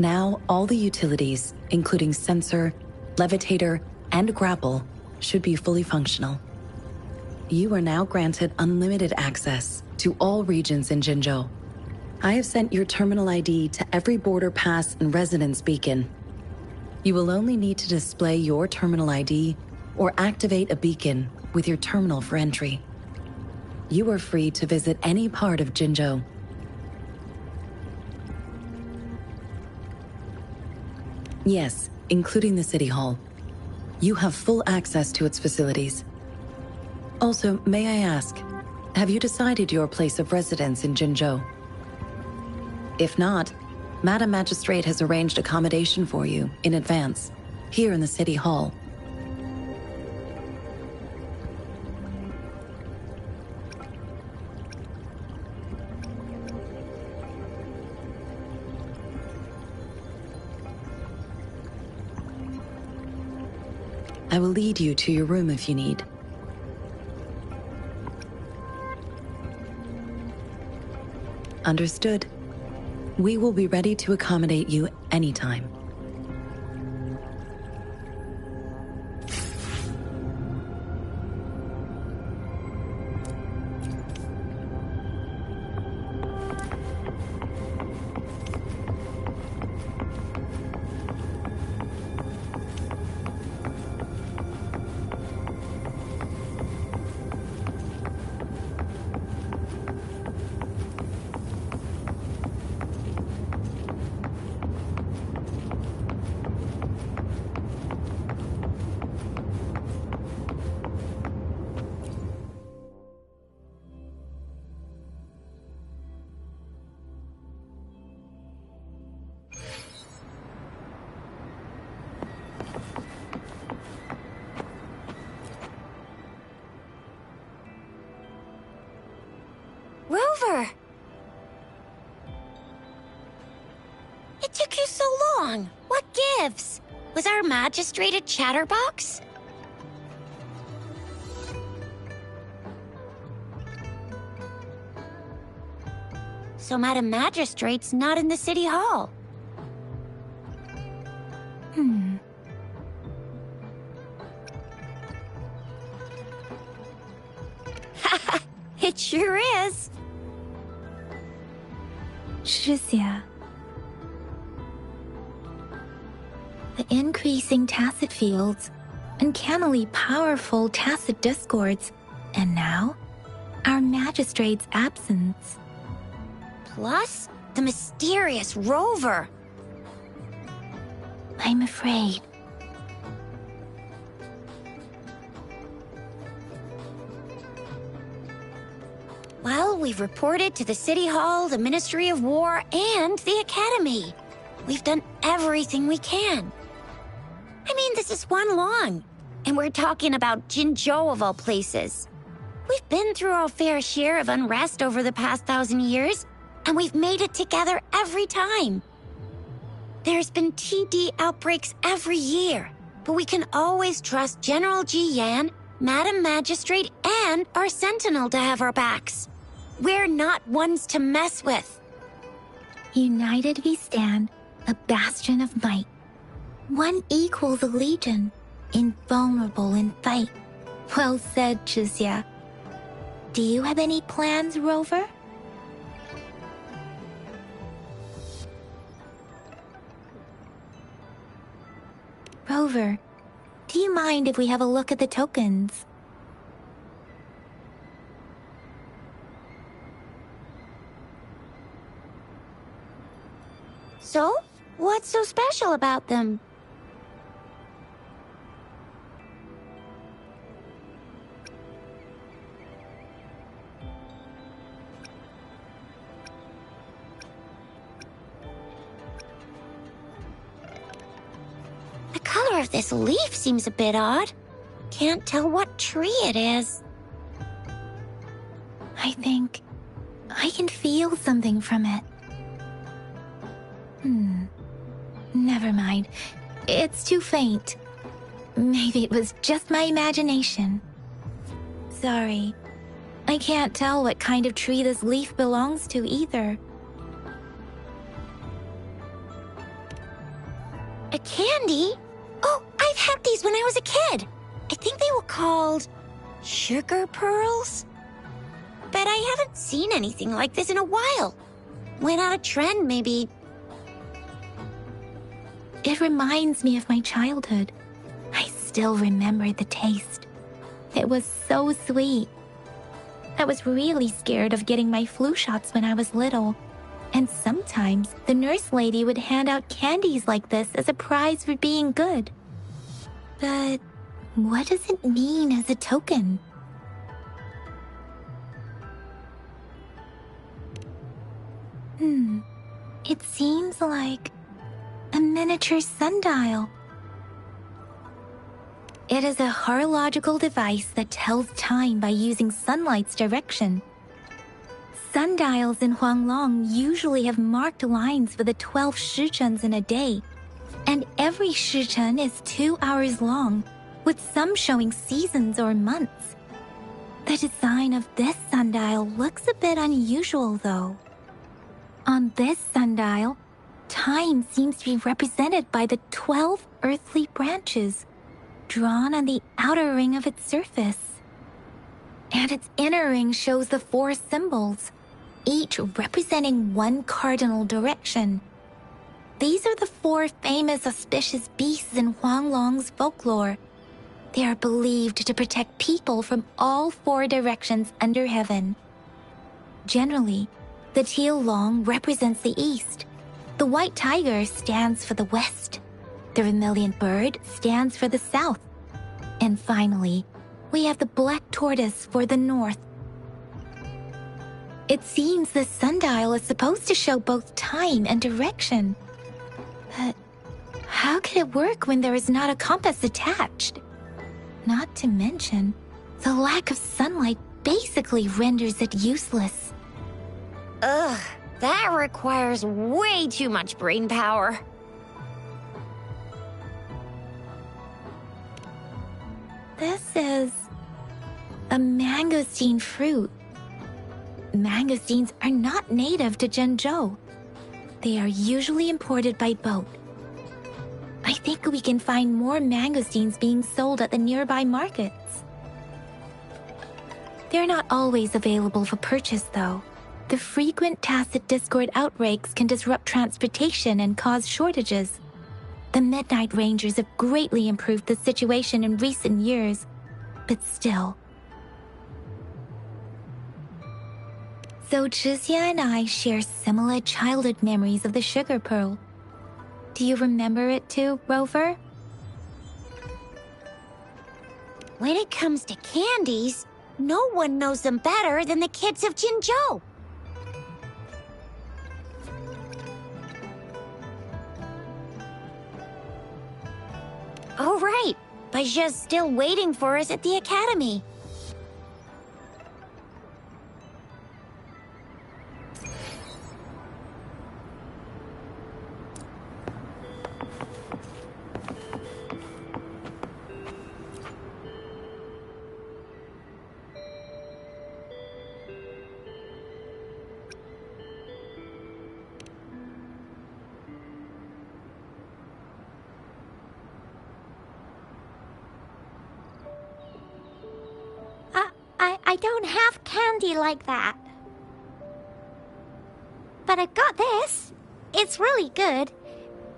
Now, all the utilities, including sensor, levitator, and grapple, should be fully functional. You are now granted unlimited access to all regions in Jinzhou. I have sent your terminal ID to every border pass and residence beacon. You will only need to display your terminal ID or activate a beacon with your terminal for entry. You are free to visit any part of Jinzhou. Yes, including the City Hall. You have full access to its facilities. Also, may I ask, have you decided your place of residence in Jinzhou? If not, Madam Magistrate has arranged accommodation for you in advance, here in the City Hall. I will lead you to your room if you need. Understood. We will be ready to accommodate you anytime.
Rover! It took you so long. What gives? Was our magistrate a chatterbox? So Madam Magistrate's not in the city hall. It sure is.
Shizia. The increasing tacit fields, uncannily powerful tacit discords, and now, our magistrate's absence.
Plus, the mysterious Rover.
I'm afraid.
Well, we've reported to the City Hall, the Ministry of War, and the Academy. We've done everything we can. I mean, this is one long, and we're talking about Jinzhou of all places. We've been through our fair share of unrest over the past 1,000 years, and we've made it together every time. There's been TD outbreaks every year, but we can always trust General Ji Yan, Madam Magistrate, and our Sentinel to have our backs. We're not ones to mess with.
United we stand, a bastion of might. One equals a legion, invulnerable in fight. Well said, Chixia. Do you have any plans, Rover? Rover, do you mind if we have a look at the tokens?
So, what's so special about them? The color of this leaf seems a bit odd. Can't tell what tree it is.
I think I can feel something from it. Never mind. It's too faint. Maybe it was just my imagination. Sorry. I can't tell what kind of tree this leaf belongs to either.
A candy? Oh, I've had these when I was a kid. I think they were called sugar pearls. But I haven't seen anything like this in a while. Went out of trend, maybe.
It reminds me of my childhood. I still remember the taste. It was so sweet. I was really scared of getting my flu shots when I was little. And sometimes the nurse lady would hand out candies like this as a prize for being good. But what does it mean as a token? It seems like a miniature sundial. It is a horological device that tells time by using sunlight's direction. Sundials in Huanglong usually have marked lines for the 12 shichens in a day, and every shichen is 2 hours long, with some showing seasons or months. The design of this sundial looks a bit unusual, though. On this sundial, time seems to be represented by the 12 earthly branches, drawn on the outer ring of its surface. And its inner ring shows the 4 symbols, each representing one cardinal direction. These are the 4 famous auspicious beasts in Huanglong's folklore. They are believed to protect people from all 4 directions under heaven. Generally, the teal long represents the east. The white tiger stands for the west. The vermilion bird stands for the south. And finally, we have the black tortoise for the north. It seems the sundial is supposed to show both time and direction. But how could it work when there is not a compass attached? Not to mention, the lack of sunlight basically renders it useless.
Ugh, that requires way too much brain power.
This is a mangosteen fruit. Mangosteens are not native to Zhengzhou. They are usually imported by boat. I think we can find more mangosteens being sold at the nearby markets. They're not always available for purchase, though. The frequent Tacet Discord outbreaks can disrupt transportation and cause shortages. The Midnight Rangers have greatly improved the situation in recent years, but still. So Zhixia and I share similar childhood memories of the Sugar Pearl. Do you remember it too, Rover?
When it comes to candies, no one knows them better than the kids of Jinzhou. Oh, right. Baja's still waiting for us at the academy.
I don't have candy like that. But I've got this. It's really good.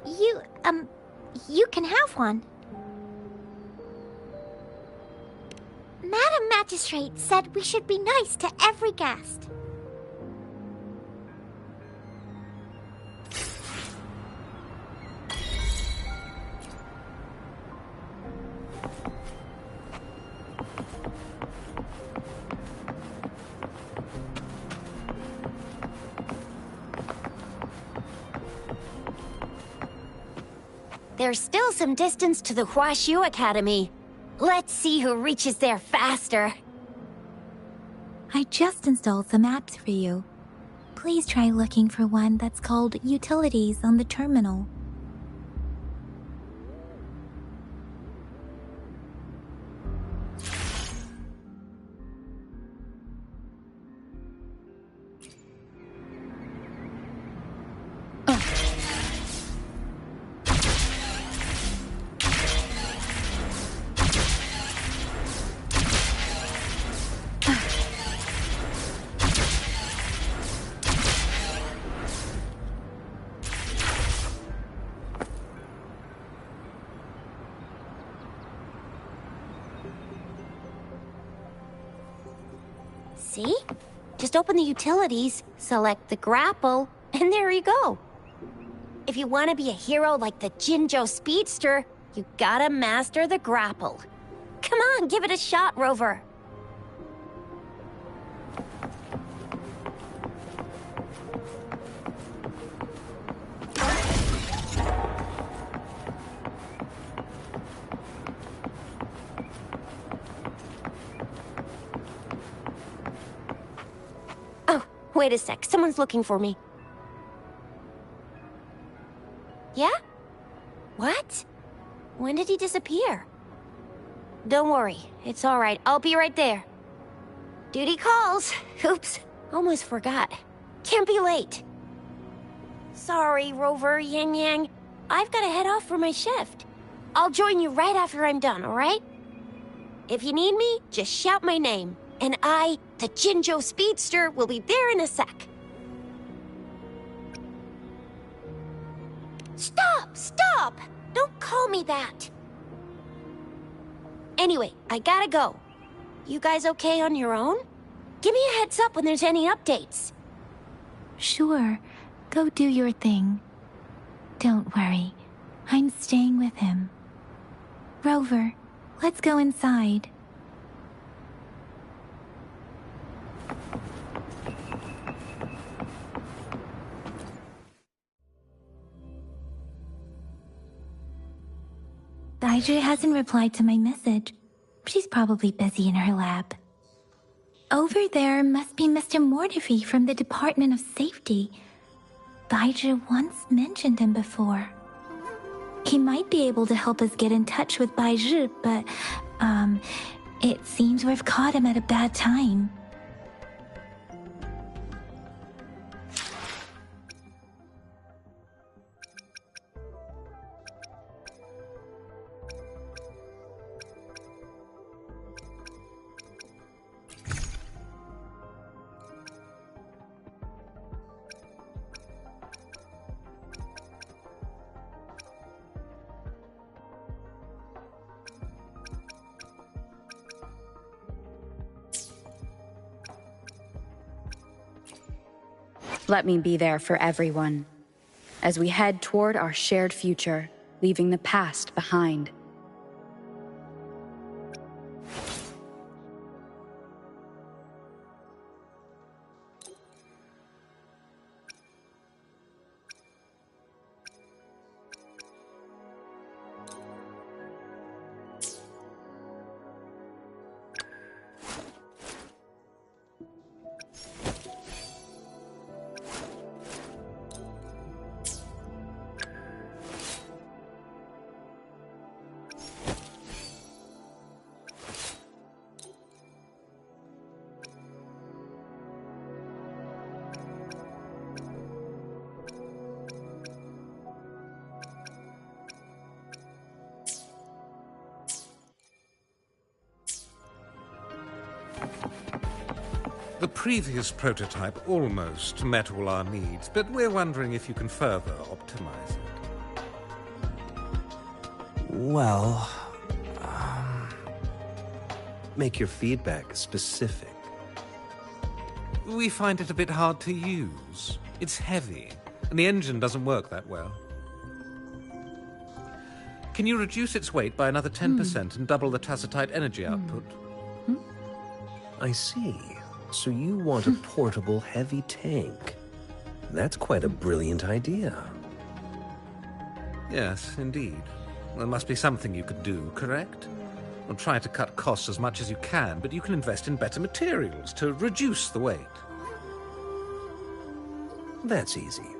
You can have one. Madam Magistrate said we should be nice to every guest.
There's still some distance to the Huaxiu Academy. Let's see who reaches there faster.
I just installed some apps for you. Please try looking for one that's called Utilities on the terminal.
See? Just open the utilities, select the grapple, and there you go. If you want to be a hero like the Jinzhou Speedster, you gotta master the grapple. Come on, give it a shot, Rover. Wait a sec, someone's looking for me. Yeah? What? When did he disappear? Don't worry, it's all right. I'll be right there. Duty calls. Oops, almost forgot. Can't be late. Sorry, Rover, Yang Yang. I've got to head off for my shift. I'll join you right after I'm done, all right? If you need me, just shout my name. And I, the Jinzhou Speedster, will be there in a sec. Stop! Stop! Don't call me that! Anyway, I gotta go. You guys okay on your own? Give me a heads up when there's any updates.
Sure. Go do your thing. Don't worry. I'm staying with him. Rover, let's go inside. Daijia hasn't replied to my message. She's probably busy in her lab. Over there must be Mr. Mortefi from the Department of Safety. Baizhi once mentioned him before. He might be able to help us get in touch with Baizhi, but, it seems we've caught him at a bad time.
Let me be there for everyone, as we head toward our shared future, leaving the past behind.
The previous prototype almost met all our needs, but we're wondering if you can further optimize it.
Well, make your feedback specific.
We find it a bit hard to use. It's heavy, and the engine doesn't work that well. Can you reduce its weight by another 10% and double the tacitite energy output?
I see. So you want a portable, heavy tank. That's quite a brilliant idea.
Yes, indeed. There must be something you could do, correct? Well, try to cut costs as much as you can, but you can invest in better materials to reduce the weight.
That's easy.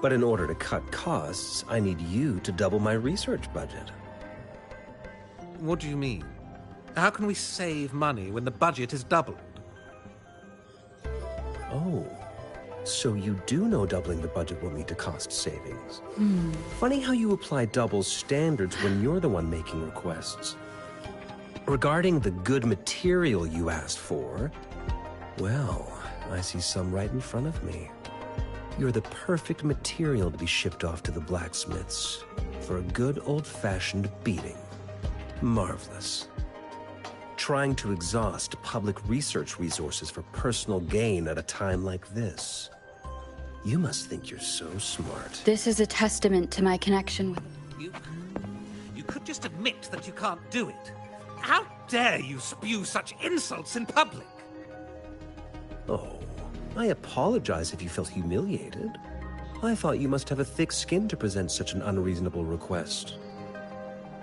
But in order to cut costs, I need you to double my research budget.
What do you mean? How can we save money when the budget is doubled?
Oh, so you do know doubling the budget will lead to cost savings. Funny how you apply double standards when you're the one making requests. Regarding the good material you asked for, well, I see some right in front of me. You're the perfect material to be shipped off to the blacksmiths for a good old-fashioned beating. Marvelous. Trying to exhaust public research resources for personal gain at a time like this. You must think you're so smart.
This is a testament to my connection with...
You could just admit that you can't do it. How dare you spew such insults in public?
Oh, I apologize if you felt humiliated. I thought you must have a thick skin to present such an unreasonable request.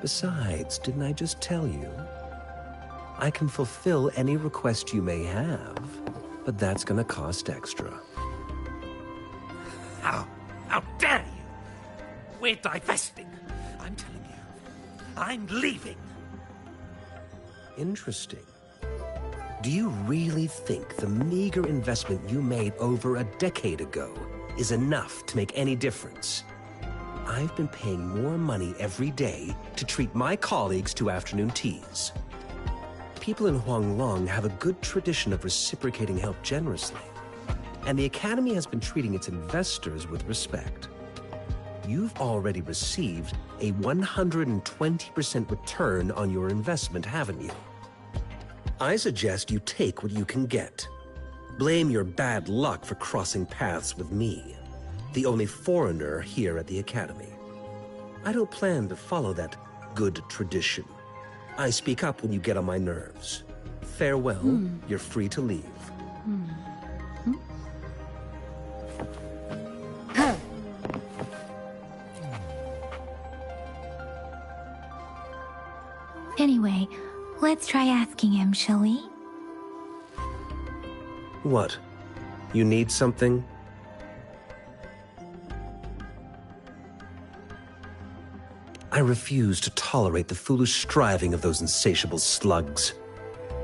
Besides, didn't I just tell you? I can fulfill any request you may have, but that's gonna cost extra.
How dare you? We're divesting. I'm telling you. I'm leaving.
Interesting. Do you really think the meager investment you made over a decade ago is enough to make any difference? I've been paying more money every day to treat my colleagues to afternoon teas. People in Huanglong have a good tradition of reciprocating help generously, and the Academy has been treating its investors with respect. You've already received a 120% return on your investment, haven't you? I suggest you take what you can get. Blame your bad luck for crossing paths with me, the only foreigner here at the Academy. I don't plan to follow that good tradition. I speak up when you get on my nerves. Farewell, you're free to leave.
Anyway, let's try asking him, shall we?
What? You need something? I refuse to tolerate the foolish striving of those insatiable slugs.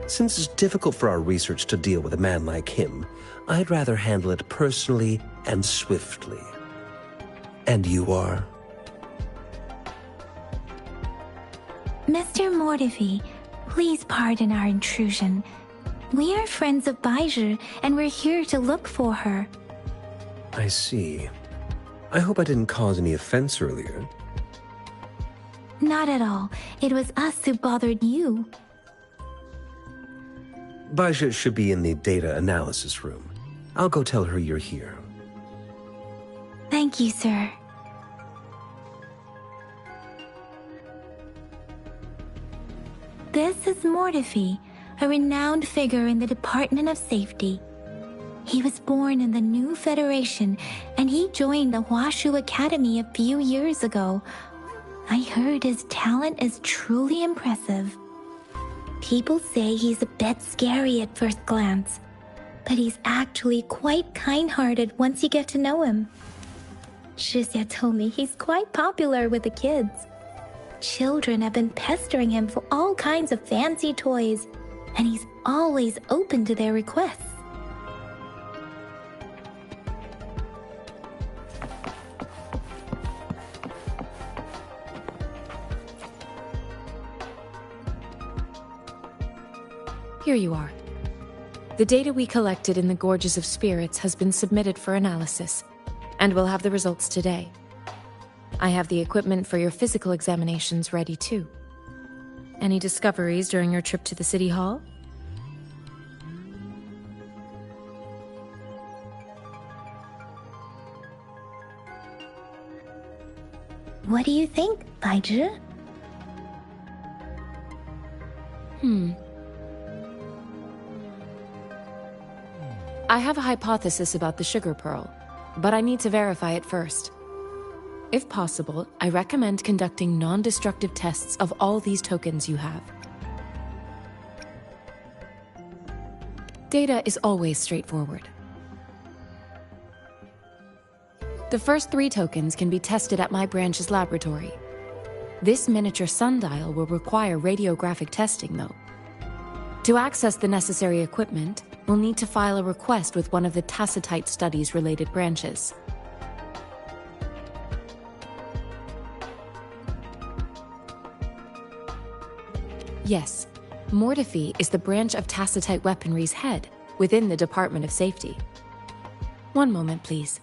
Since it's difficult for our research to deal with a man like him, I'd rather handle it personally and swiftly. And you are?
Mr. Mortifi, please pardon our intrusion. We are friends of Baizhi, and we're here to look for her.
I see. I hope I didn't cause any offense earlier.
Not at all. It was us who bothered you.
Baizhi should be in the data analysis room. I'll go tell her you're here.
Thank you, sir. This is Mortifi, a renowned figure in the Department of Safety. He was born in the new Federation, and he joined the Huashu Academy a few years ago. I heard his talent is truly impressive. People say he's a bit scary at first glance, but he's actually quite kind-hearted once you get to know him. Shizia told me he's quite popular with the kids. Children have been pestering him for all kinds of fancy toys, and he's always open to their requests.
Here you are. The data we collected in the Gorges of Spirits has been submitted for analysis, and we'll have the results today. I have the equipment for your physical examinations ready too. Any discoveries during your trip to the City Hall?
What do you think, Baizhi?
I have a hypothesis about the sugar pearl, but I need to verify it first. If possible, I recommend conducting non-destructive tests of all these tokens you have. Data is always straightforward. The first 3 tokens can be tested at my branch's laboratory. This miniature sundial will require radiographic testing, though. To access the necessary equipment, we'll need to file a request with one of the Tacitite Studies-related branches. Yes, Mortifi is the branch of Tacitite Weaponry's head within the Department of Safety. One moment, please.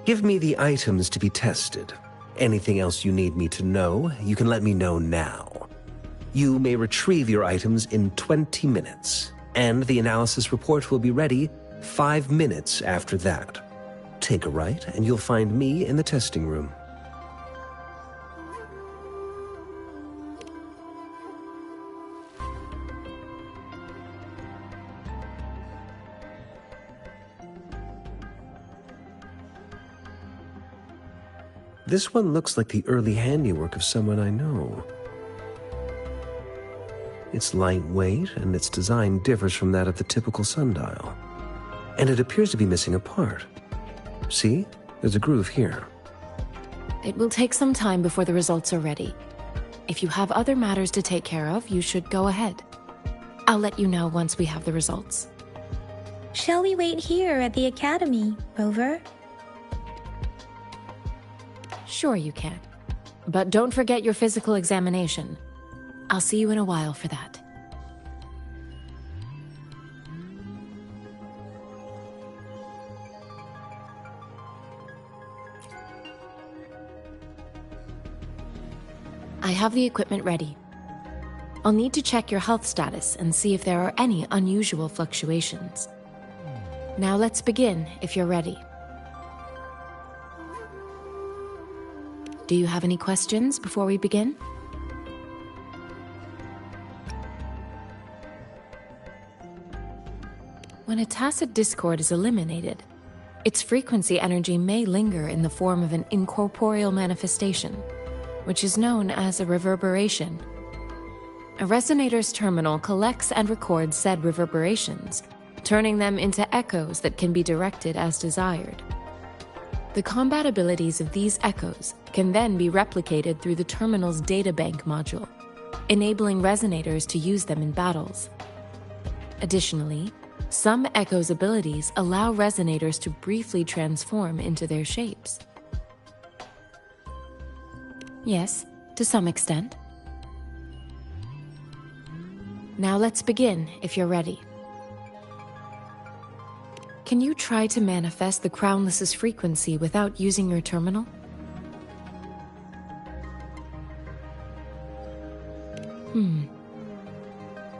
Give me the items to be tested. Anything else you need me to know, you can let me know now. You may retrieve your items in 20 minutes, and the analysis report will be ready 5 minutes after that. Take a right, and you'll find me in the testing room. This one looks like the early handiwork of someone I know. It's lightweight, and its design differs from that of the typical sundial. And it appears to be missing a part. See? There's a groove here.
It will take some time before the results are ready. If you have other matters to take care of, you should go ahead. I'll let you know once we have the results.
Shall we wait here at the Academy, Rover?
Sure you can. But don't forget your physical examination. I'll see you in a while for that. I have the equipment ready. I'll need to check your health status and see if there are any unusual fluctuations. Now let's begin, if you're ready. Do you have any questions before we begin? When a tacit discord is eliminated, its frequency energy may linger in the form of an incorporeal manifestation, which is known as a reverberation. A resonator's terminal collects and records said reverberations, turning them into echoes that can be directed as desired. The combat abilities of these echoes can then be replicated through the terminal's databank module, enabling resonators to use them in battles. Additionally, some echoes' abilities allow resonators to briefly transform into their shapes. Yes, to some extent. Now let's begin, if you're ready. Can you try to manifest the Crownless's frequency without using your terminal?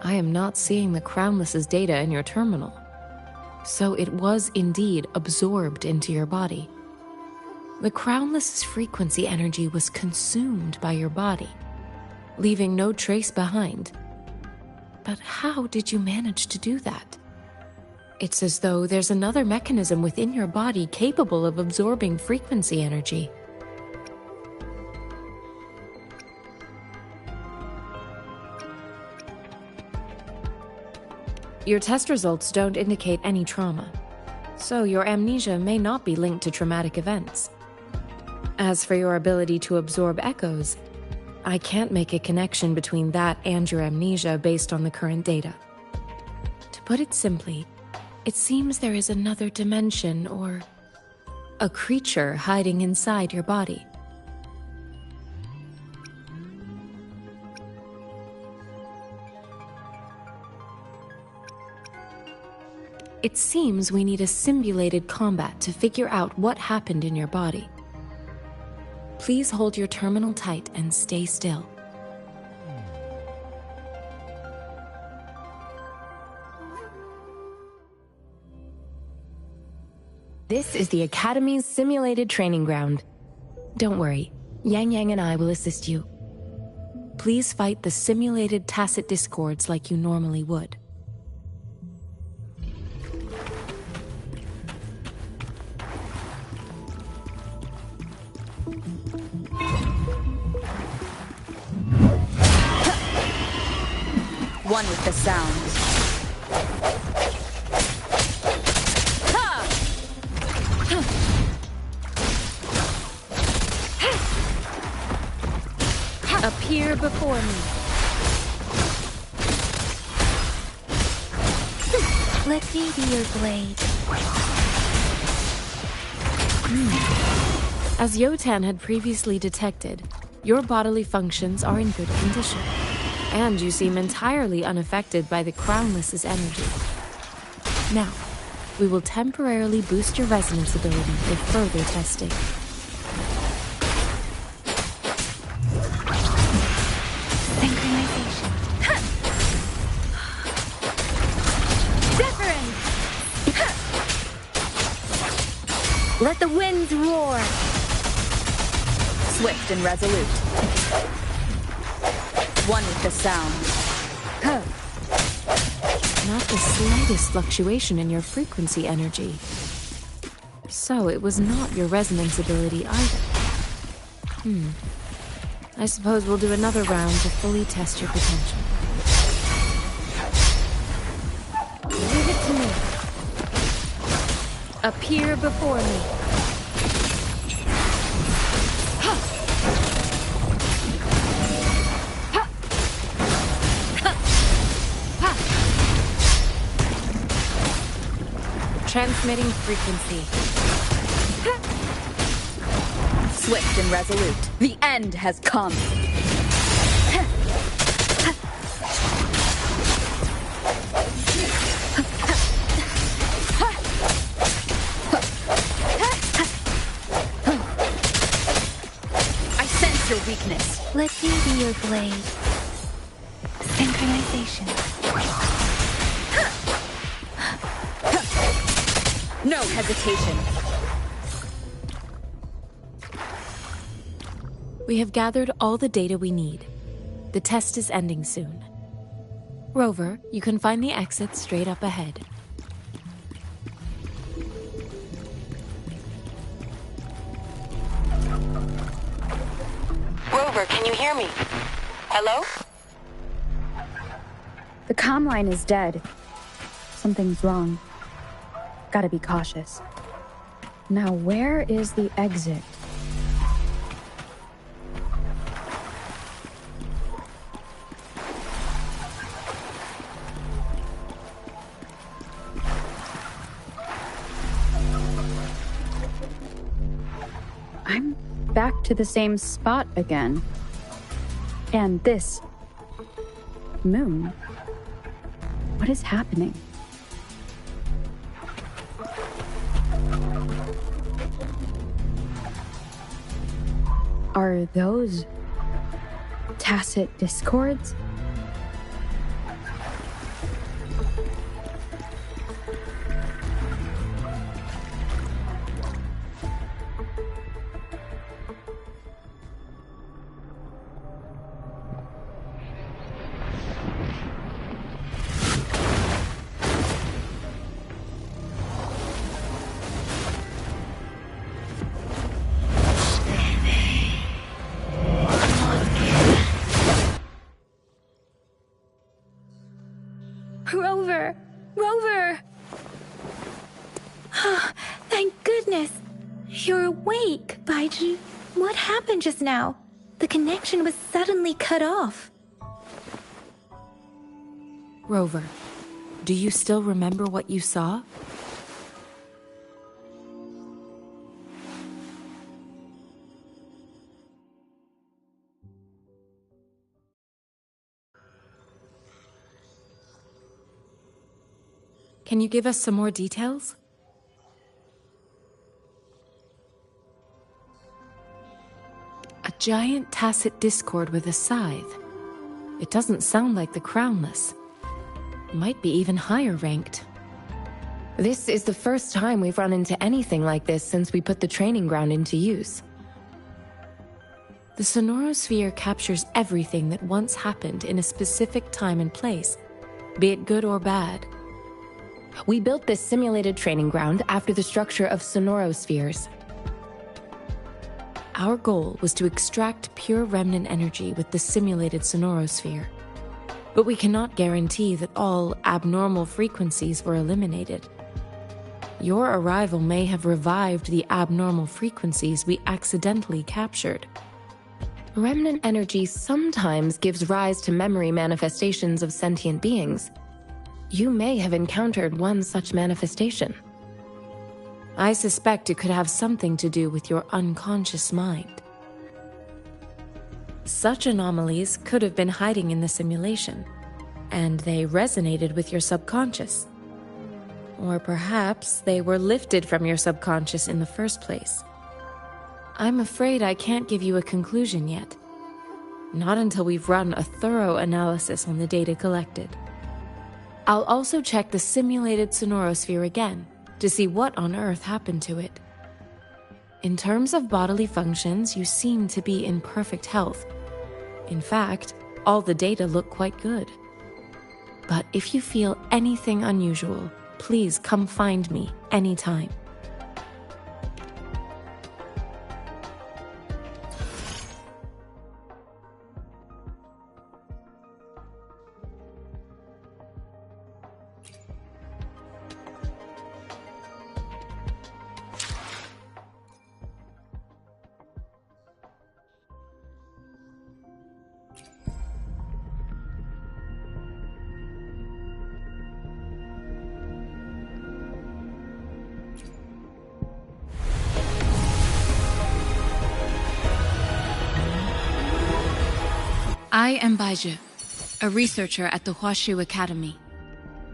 I am not seeing the Crownless's data in your terminal. So it was indeed absorbed into your body. The Crownless's frequency energy was consumed by your body, leaving no trace behind. But how did you manage to do that? It's as though there's another mechanism within your body capable of absorbing frequency energy. Your test results don't indicate any trauma, so your amnesia may not be linked to traumatic events. As for your ability to absorb echoes, I can't make a connection between that and your amnesia based on the current data. To put it simply, it seems there is another dimension or a creature hiding inside your body. It seems we need a simulated combat to figure out what happened in your body. Please hold your terminal tight and stay still. This is the Academy's simulated training ground. Don't worry, Yang Yang and I will assist you. Please fight the simulated tacit discords like you normally would.
One with the sound.
Appear before me.
Let me be your blade.
As Yotan had previously detected, your bodily functions are in good condition, and you seem entirely unaffected by the Crownless's energy. Now, we will temporarily boost your resonance ability with further testing.
Let the winds roar! Swift and resolute. One with the sound.
Not the slightest fluctuation in your frequency energy. So it was not your resonance ability either. I suppose we'll do another round to fully test your potential.
Leave it to me.
Appear before me. Transmitting frequency.
Swift and resolute. The end has come. I sense your weakness.
Let me be your blade. Synchronization.
No hesitation.
We have gathered all the data we need. The test is ending soon. Rover, you can find the exit straight up ahead.
Rover, can you hear me? Hello?
The comm line is dead. Something's wrong. Gotta be cautious. Now, where is the exit? I'm back to the same spot again. And this moon. What is happening? Are those tacit discords?
Rover! Rover! Thank goodness! You're awake, Baiju. What happened just now? The connection was suddenly cut off.
Rover, do you still remember what you saw? Can you give us some more details? A giant tacit discord with a scythe. It doesn't sound like the crownless. Might be even higher ranked.
This is the first time we've run into anything like this since we put the training ground into use.
The sonorosphere captures everything that once happened in a specific time and place, be it good or bad.
We built this simulated training ground after the structure of sonorospheres.
Our goal was to extract pure remnant energy with the simulated sonorosphere. But we cannot guarantee that all abnormal frequencies were eliminated. Your arrival may have revived the abnormal frequencies we accidentally captured.
Remnant energy sometimes gives rise to memory manifestations of sentient beings. You may have encountered one such manifestation.
I suspect it could have something to do with your unconscious mind. Such anomalies could have been hiding in the simulation, and they resonated with your subconscious. Or perhaps they were lifted from your subconscious in the first place. I'm afraid I can't give you a conclusion yet. Not until we've run a thorough analysis on the data collected. I'll also check the simulated sonorosphere again to see what on earth happened to it. In terms of bodily functions, you seem to be in perfect health. In fact, all the data look quite good. But if you feel anything unusual, please come find me anytime.
I am Baiju, a researcher at the Huashu Academy.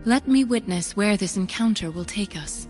Let me witness where this encounter will take us.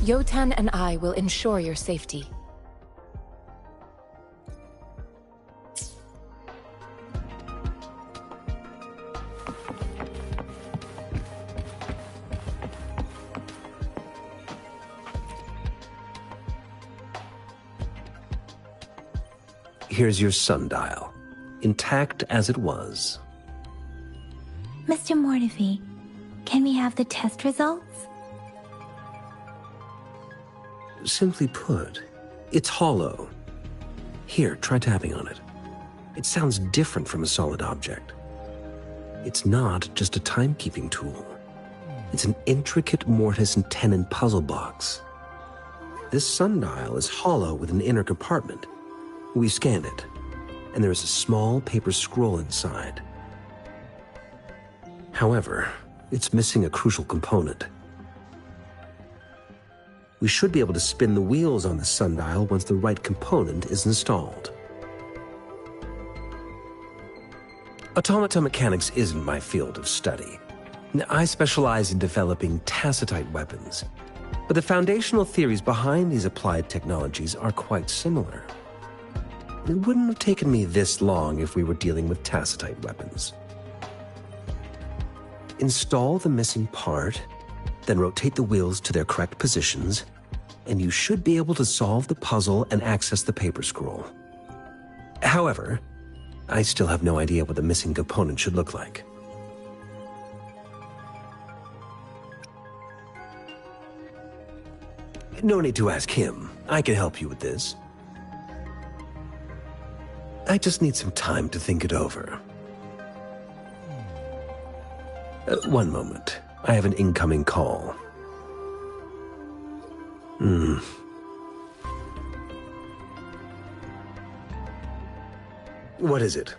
Yotan and I will ensure your safety.
Here's your sundial, intact as it was.
Mr. Mortefi, can we have the test results?
Simply put, it's hollow. Here, try tapping on it. It sounds different from a solid object. It's not just a timekeeping tool. It's an intricate mortise and tenon puzzle box. This sundial is hollow with an inner compartment. We scanned it, and there is a small paper scroll inside. However, it's missing a crucial component. We should be able to spin the wheels on the sundial once the right component is installed. Automata mechanics isn't my field of study. I specialize in developing tacitite weapons, but the foundational theories behind these applied technologies are quite similar. It wouldn't have taken me this long if we were dealing with tacitite weapons. Install the missing part, then rotate the wheels to their correct positions, and you should be able to solve the puzzle and access the paper scroll. However, I still have no idea what the missing component should look like. No need to ask him. I can help you with this. I just need some time to think it over. One moment. I have an incoming call. What is it?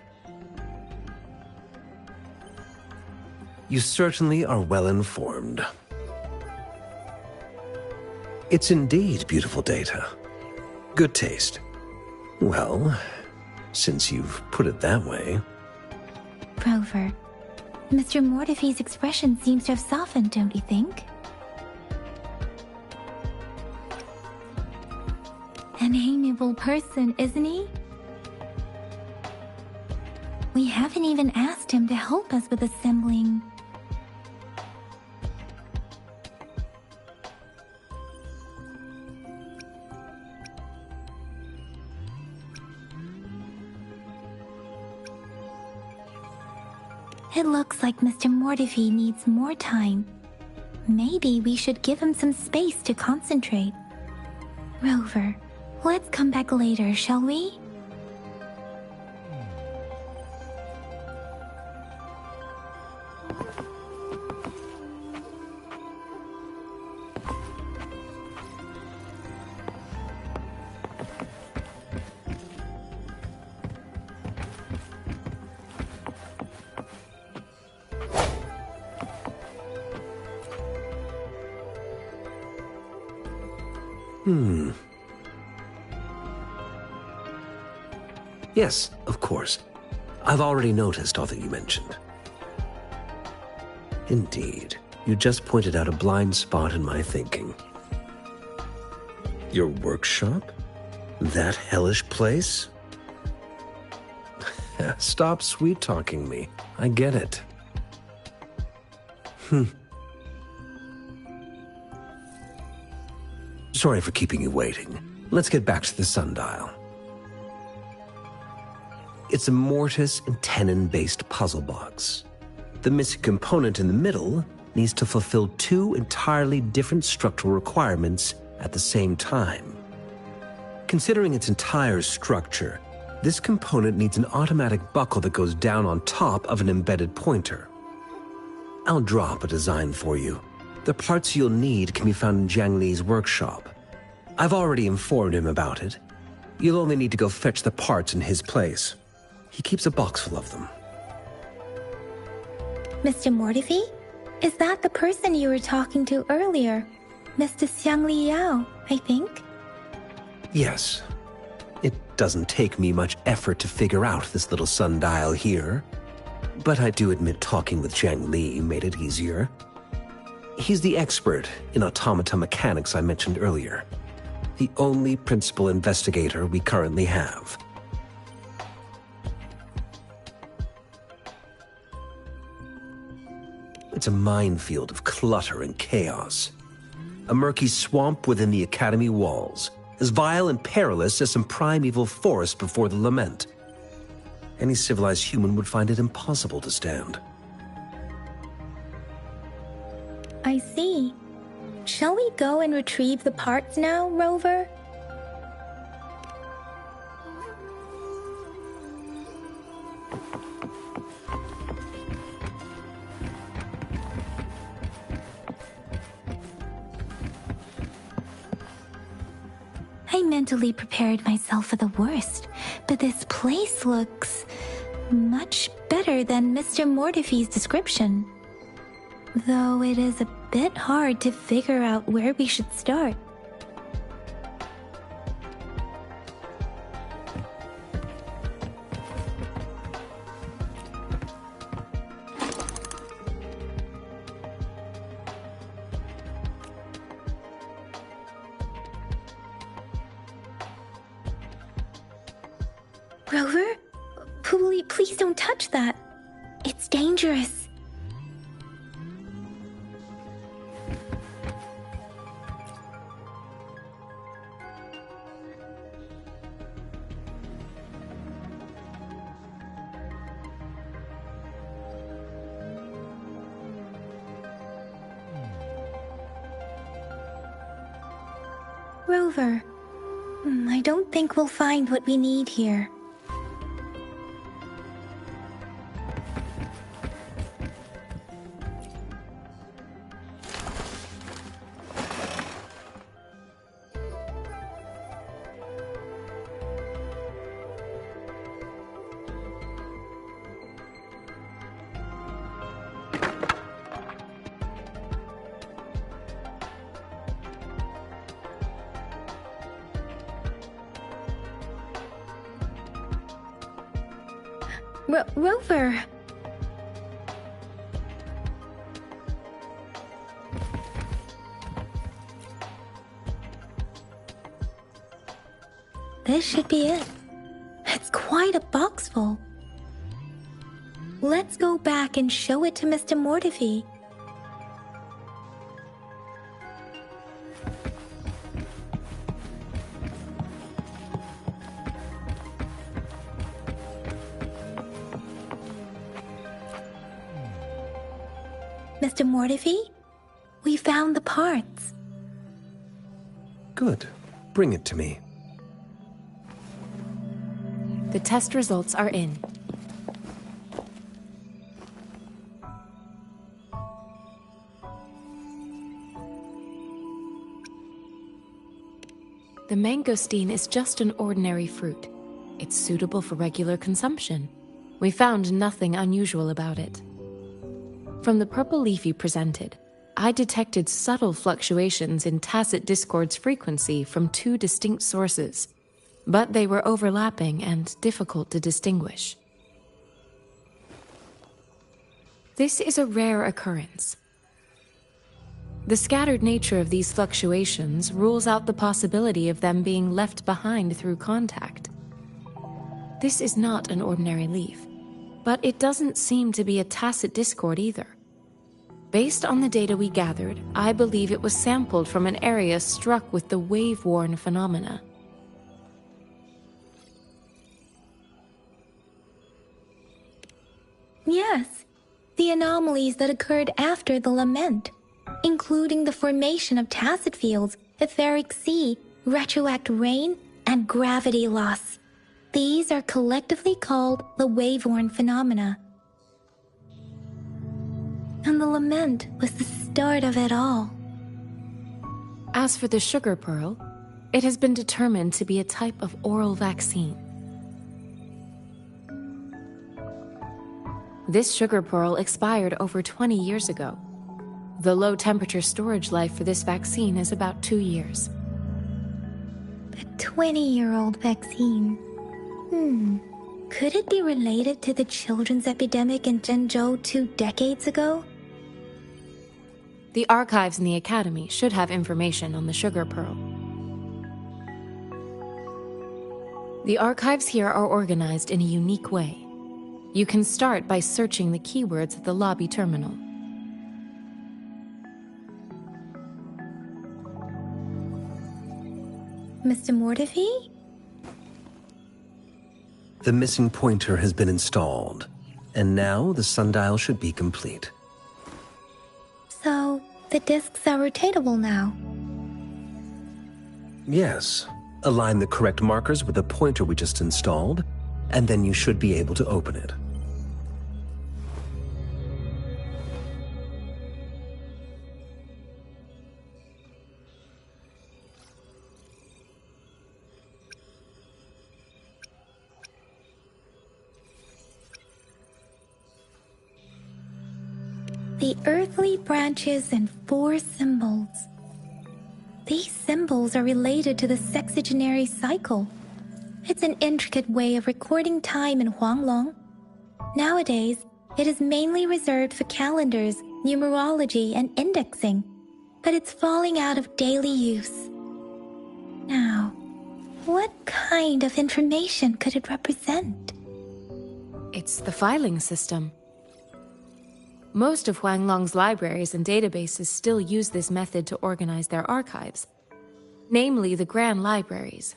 You certainly are well informed. It's indeed beautiful data. Good taste. Well, since you've put it that way.
Rover, Mr. Mortefi's expression seems to have softened, don't you think? An amiable person, isn't he? We haven't even asked him to help us with assembling. It looks like Mr. Mortefi needs more time. Maybe we should give him some space to concentrate. Rover, let's come back later, shall we?
Yes, of course. I've already noticed all that you mentioned. Indeed, you just pointed out a blind spot in my thinking. Your workshop? That hellish place? Stop sweet-talking me. I get it. Sorry for keeping you waiting. Let's get back to the sundial. It's a mortise and tenon-based puzzle box. The missing component in the middle needs to fulfill two entirely different structural requirements at the same time. Considering its entire structure, this component needs an automatic buckle that goes down on top of an embedded pointer. I'll drop a design for you. The parts you'll need can be found in Jiang Li's workshop. I've already informed him about it. You'll only need to go fetch the parts in his place. He keeps a box full of them.
Mr. Mortefi? Is that the person you were talking to earlier? Mr. Xiang Liao, I think?
Yes. It doesn't take me much effort to figure out this little sundial here. But I do admit talking with Jiang Li made it easier. He's the expert in automata mechanics I mentioned earlier. The only principal investigator we currently have. It's a minefield of clutter and chaos. A murky swamp within the Academy walls, as vile and perilous as some primeval forest before the Lament. Any civilized human would find it impossible to stand.
I see. Shall we go and retrieve the parts now, Rover? I mentally prepared myself for the worst, but this place looks much better than Mr. Mortefi's description. Though it is a bit hard to figure out where we should start. Rover? Please don't touch that. It's dangerous. Rover, I don't think we'll find what we need here. Rover! This should be it. It's quite a box full. Let's go back and show it to Mr. Mortefi. Mr. Mortefi, we found the parts.
Good. Bring it to me.
The test results are in. The mangosteen is just an ordinary fruit. It's suitable for regular consumption. We found nothing unusual about it. From the purple leaf you presented, I detected subtle fluctuations in tacit discord's frequency from two distinct sources, but they were overlapping and difficult to distinguish. This is a rare occurrence. The scattered nature of these fluctuations rules out the possibility of them being left behind through contact. This is not an ordinary leaf, but it doesn't seem to be a tacit discord either. Based on the data we gathered, I believe it was sampled from an area struck with the wave-worn phenomena.
Yes, the anomalies that occurred after the Lament, including the formation of tacit fields, etheric sea, retroact rain, and gravity loss. These are collectively called the wave-worn phenomena. And the Lament was the start of it all.
As for the sugar pearl, it has been determined to be a type of oral vaccine. This sugar pearl expired over 20 years ago. The low-temperature storage life for this vaccine is about 2 years.
A 20-year-old vaccine. Could it be related to the children's epidemic in Zhengzhou 2 decades ago?
The archives in the Academy should have information on the Sugar Pearl. The archives here are organized in a unique way. You can start by searching the keywords at the lobby terminal.
Mr. Mortefi?
The missing pointer has been installed, and now the sundial should be complete.
So, the discs are rotatable now.
Yes. Align the correct markers with the pointer we just installed, and then you should be able to open it.
The earthly branches and 4 symbols. These symbols are related to the sexagenary cycle. It's an intricate way of recording time in Huanglong. Nowadays, it is mainly reserved for calendars, numerology, and indexing, but it's falling out of daily use. Now, what kind of information could it represent?
It's the filing system. Most of Huanglong's libraries and databases still use this method to organize their archives, namely the Grand Libraries.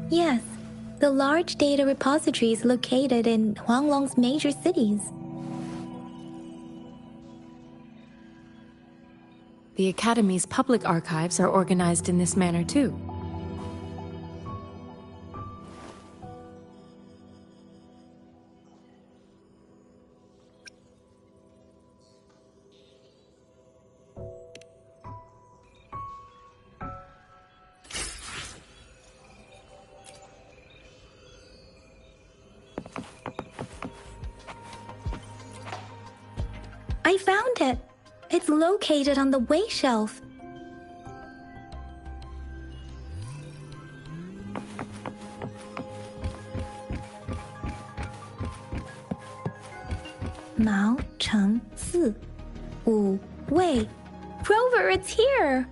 Yes, the large data repositories located in Huanglong's major cities.
The Academy's public archives are organized in this manner too.
I found it! It's located on the way shelf. Mao Cheng Si, Wu Wei. Rover, it's here!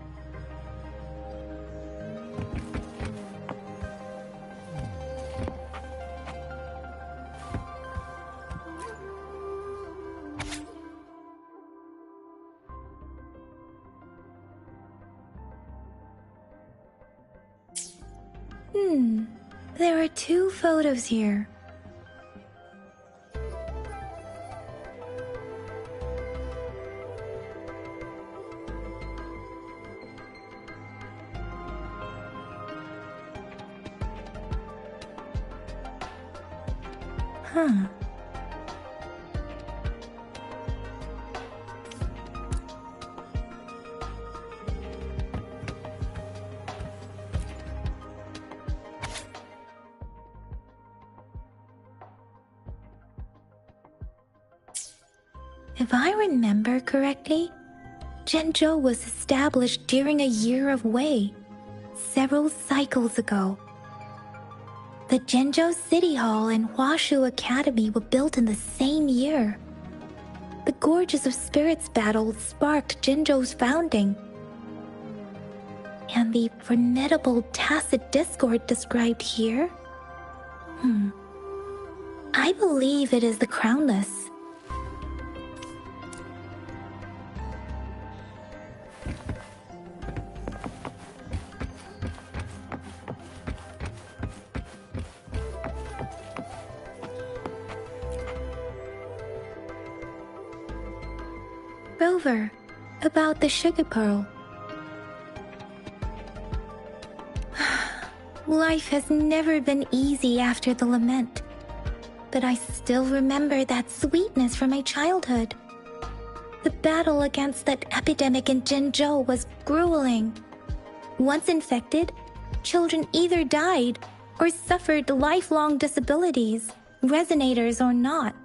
There are 2 photos here. Huh. If I remember correctly, Zhenzhou was established during a year of Wei, several cycles ago. The Zhenzhou City Hall and Huashu Academy were built in the same year. The Gorges of Spirits battle sparked Zhenzhou's founding. And the formidable tacit discord described here? I believe it is the Crownless. Rover, about the Sugar Pearl. Life has never been easy after the lament, but I still remember that sweetness from my childhood. The battle against that epidemic in Zhenzhou was grueling. Once infected, children either died or suffered lifelong disabilities, resonators or not.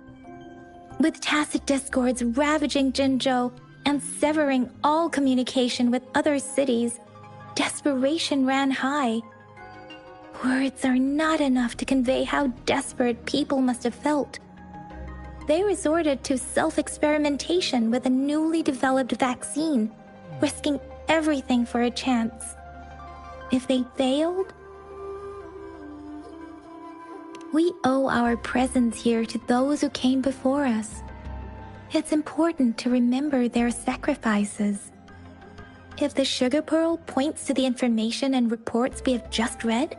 With tacit discords ravaging Zhenzhou and severing all communication with other cities, desperation ran high. Words are not enough to convey how desperate people must have felt. They resorted to self-experimentation with a newly developed vaccine, risking everything for a chance. If they failed, we owe our presence here to those who came before us. It's important to remember their sacrifices. If the sugar pearl points to the information and reports we have just read,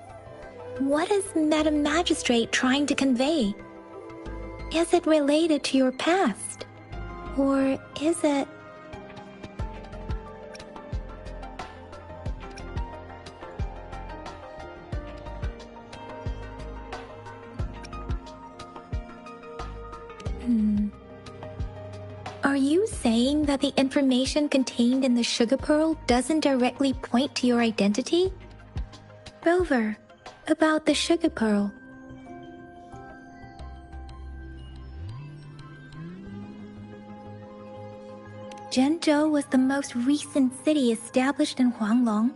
what is Madam Magistrate trying to convey? Is it related to your past? Or is it... Are you saying that the information contained in the sugar pearl doesn't directly point to your identity? Rover, about the sugar pearl. Zhenzhou was the most recent city established in Huanglong.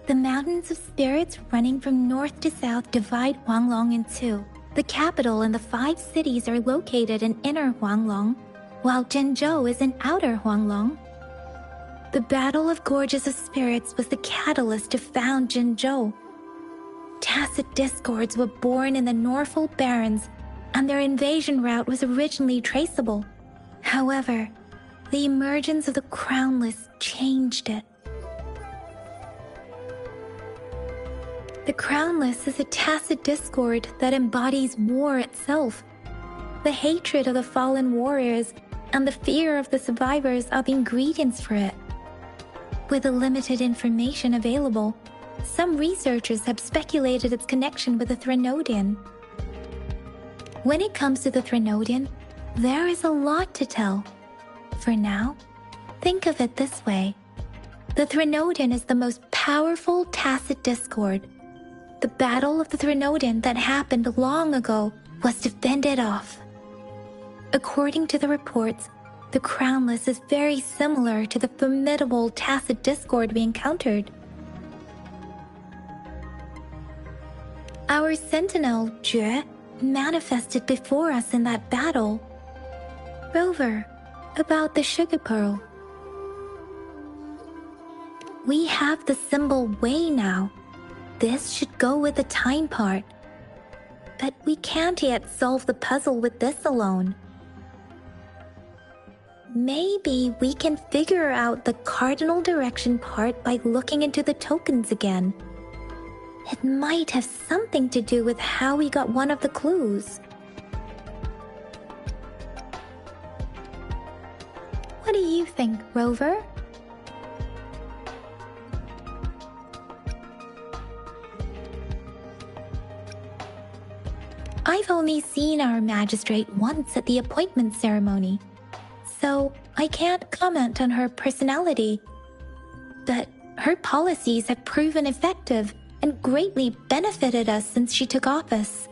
The Mountains of Spirits running from north to south divide Huanglong in two. The capital and the 5 cities are located in inner Huanglong, while Zhenzhou is in outer Huanglong. The Battle of Gorges of Spirits was the catalyst to found Zhenzhou. Tacit discords were born in the Norfolk Barrens, and their invasion route was originally traceable. However, the emergence of the Crownless changed it. The Crownless is a tacit discord that embodies war itself. The hatred of the fallen warriors and the fear of the survivors are the ingredients for it. With the limited information available, some researchers have speculated its connection with the Threnodian. When it comes to the Threnodian, there is a lot to tell. For now, think of it this way. The Threnodian is the most powerful tacit discord. The Battle of the Threnodian that happened long ago was to fend it off. According to the reports, the Crownless is very similar to the formidable tacit discord we encountered. Our sentinel, Jue, manifested before us in that battle. Rover, about the sugar pearl. We have the symbol Wei now. This should go with the time part. But we can't yet solve the puzzle with this alone. Maybe we can figure out the cardinal direction part by looking into the tokens again. It might have something to do with how we got one of the clues. What do you think, Rover? I've only seen our magistrate once at the appointment ceremony, so I can't comment on her personality. But her policies have proven effective and greatly benefited us since she took office.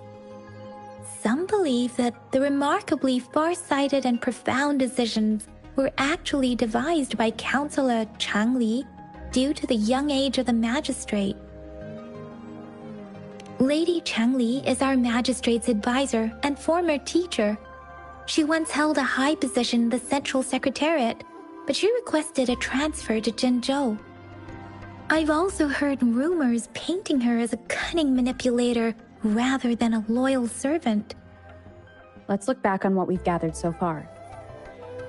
Some believe that the remarkably far-sighted and profound decisions were actually devised by Councillor Changli due to the young age of the magistrate. Lady Changli is our magistrate's advisor and former teacher. She once held a high position in the Central Secretariat, but she requested a transfer to Zhenzhou. I've also heard rumors painting her as a cunning manipulator rather than a loyal servant.
Let's look back on what we've gathered so far.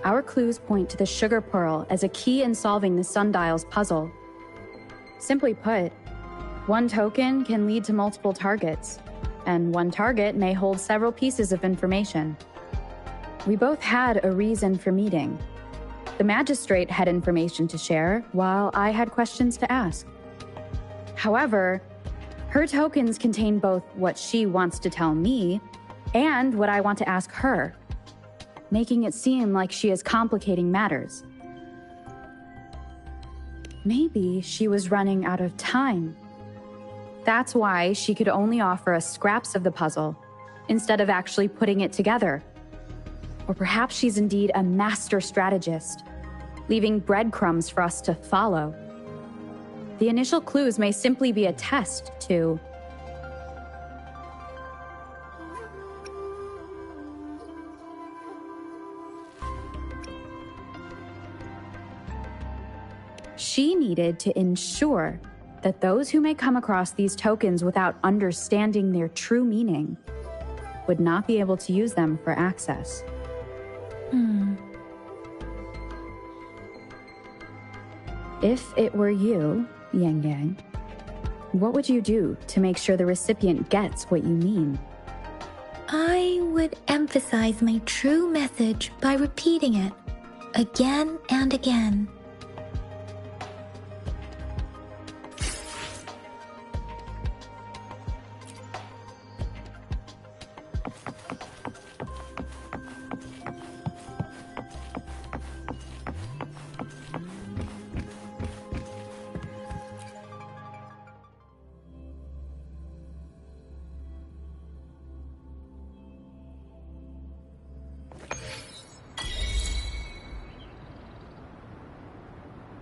Our clues point to the sugar pearl as a key in solving the sundial's puzzle. Simply put, one token can lead to multiple targets, and one target may hold several pieces of information. We both had a reason for meeting. The magistrate had information to share, while I had questions to ask. However, her tokens contain both what she wants to tell me and what I want to ask her, making it seem like she is complicating matters. Maybe she was running out of time. That's why she could only offer us scraps of the puzzle, instead of actually putting it together. Or perhaps she's indeed a master strategist, leaving breadcrumbs for us to follow. The initial clues may simply be a test to She needed to ensure that those who may come across these tokens without understanding their true meaning would not be able to use them for access. If it were you, Yang Yang, what would you do to make sure the recipient gets what you mean?
I would emphasize my true message by repeating it again and again.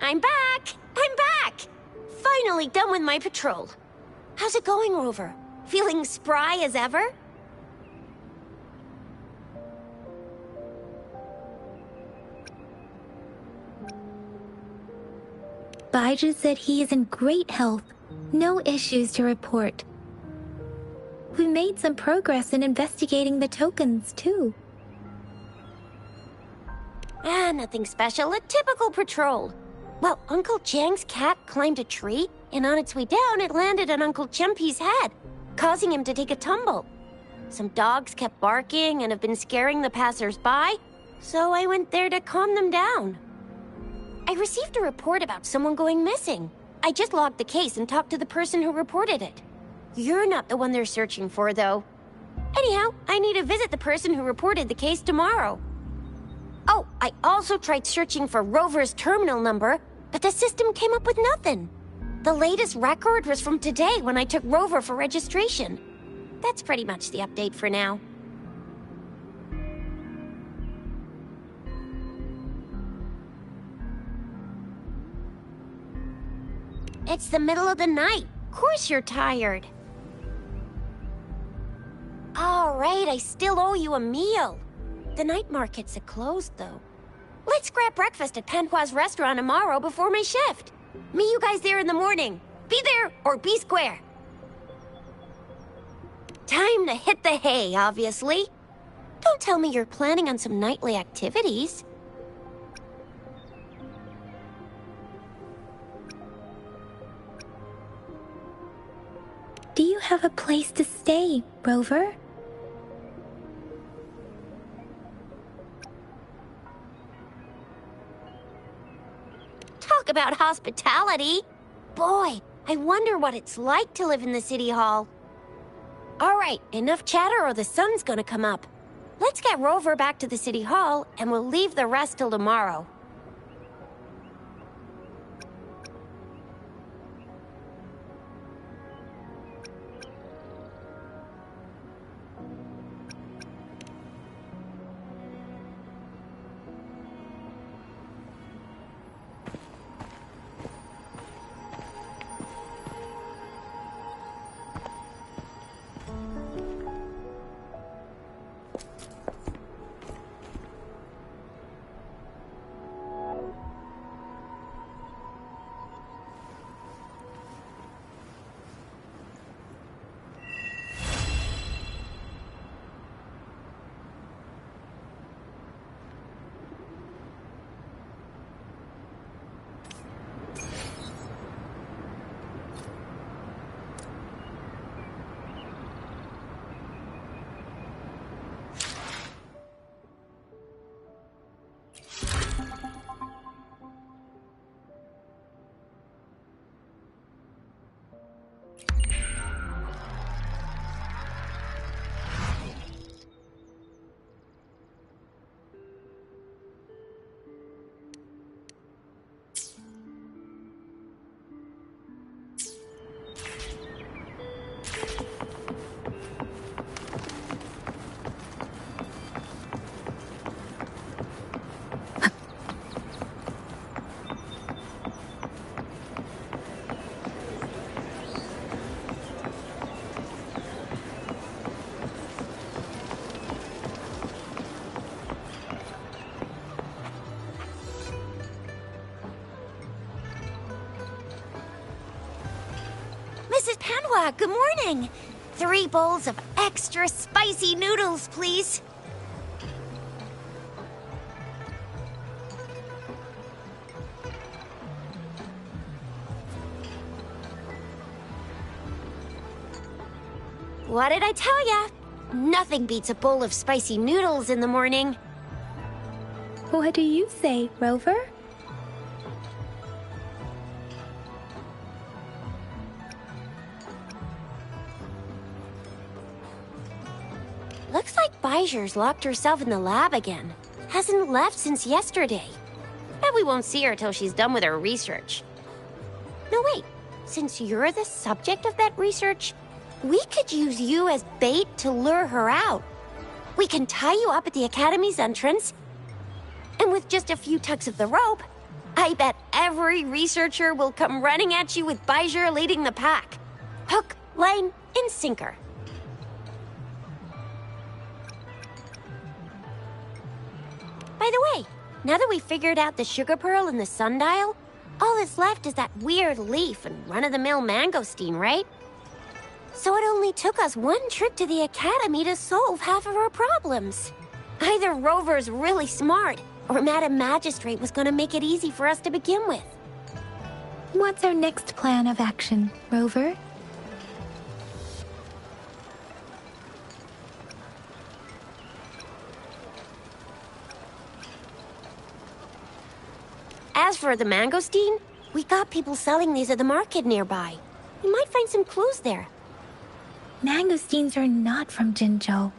I'm back! I'm back! Finally done with my patrol. How's it going, Rover? Feeling spry as ever?
Baiju said he is in great health. No issues to report. We made some progress in investigating the tokens, too.
Nothing special. A typical patrol. Well, Uncle Jiang's cat climbed a tree, and on its way down, it landed on Uncle Chempi's head, causing him to take a tumble. Some dogs kept barking and have been scaring the passers-by, so I went there to calm them down. I received a report about someone going missing. I just logged the case and talked to the person who reported it. You're not the one they're searching for, though. Anyhow, I need to visit the person who reported the case tomorrow. Oh, I also tried searching for Rover's terminal number, but the system came up with nothing. The latest record was from today when I took Rover for registration. That's pretty much the update for now. It's the middle of the night. Of course you're tired. All right, I still owe you a meal. The night markets are closed, though. Let's grab breakfast at Panhua's restaurant tomorrow before my shift. Meet you guys there in the morning. Be there or be square. Time to hit the hay, obviously. Don't tell me you're planning on some nightly activities.
Do you have a place to stay, Rover?
Talk about hospitality. Boy, I wonder what it's like to live in the city hall. All right, enough chatter or the sun's gonna come up. Let's get Rover back to the city hall, and we'll leave the rest till tomorrow. Sanhua, good morning. 3 bowls of extra spicy noodles, please. What did I tell ya? Nothing beats a bowl of spicy noodles in the morning.
What do you say, Rover?
Looks like Baijer's locked herself in the lab again. Hasn't left since yesterday. Bet we won't see her till she's done with her research. No, wait. Since you're the subject of that research, we could use you as bait to lure her out. We can tie you up at the Academy's entrance, and with just a few tugs of the rope, I bet every researcher will come running at you with Baijer leading the pack. Hook, line, and sinker. By the way, now that we figured out the sugar pearl and the sundial, all that's left is that weird leaf and run-of-the-mill mangosteen, right? So it only took us 1 trip to the Academy to solve half of our problems. Either Rover's really smart, or Madam Magistrate was gonna make it easy for us to begin with.
What's our next plan of action, Rover?
As for the mangosteen, we got people selling these at the market nearby. We might find some clues there.
Mangosteens are not from Jinzhou.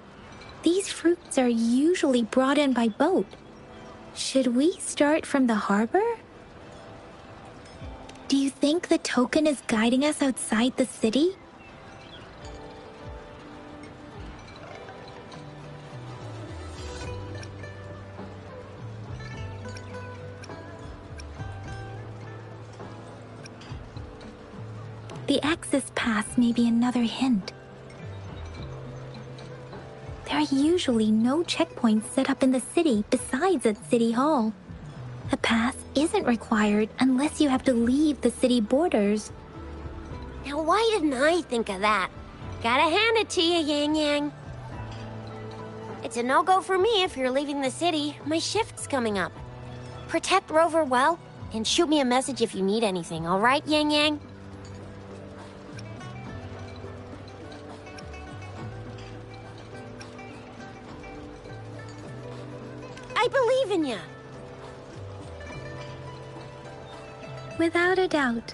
These fruits are usually brought in by boat. Should we start from the harbor? Do you think the token is guiding us outside the city? The access pass may be another hint. There are usually no checkpoints set up in the city besides at City Hall. A pass isn't required unless you have to leave the city borders.
Now why didn't I think of that? Gotta hand it to you, Yang Yang. It's a no-go for me if you're leaving the city. My shift's coming up. Protect Rover well, and shoot me a message if you need anything, all right, Yang Yang? I believe in you.
Without a doubt.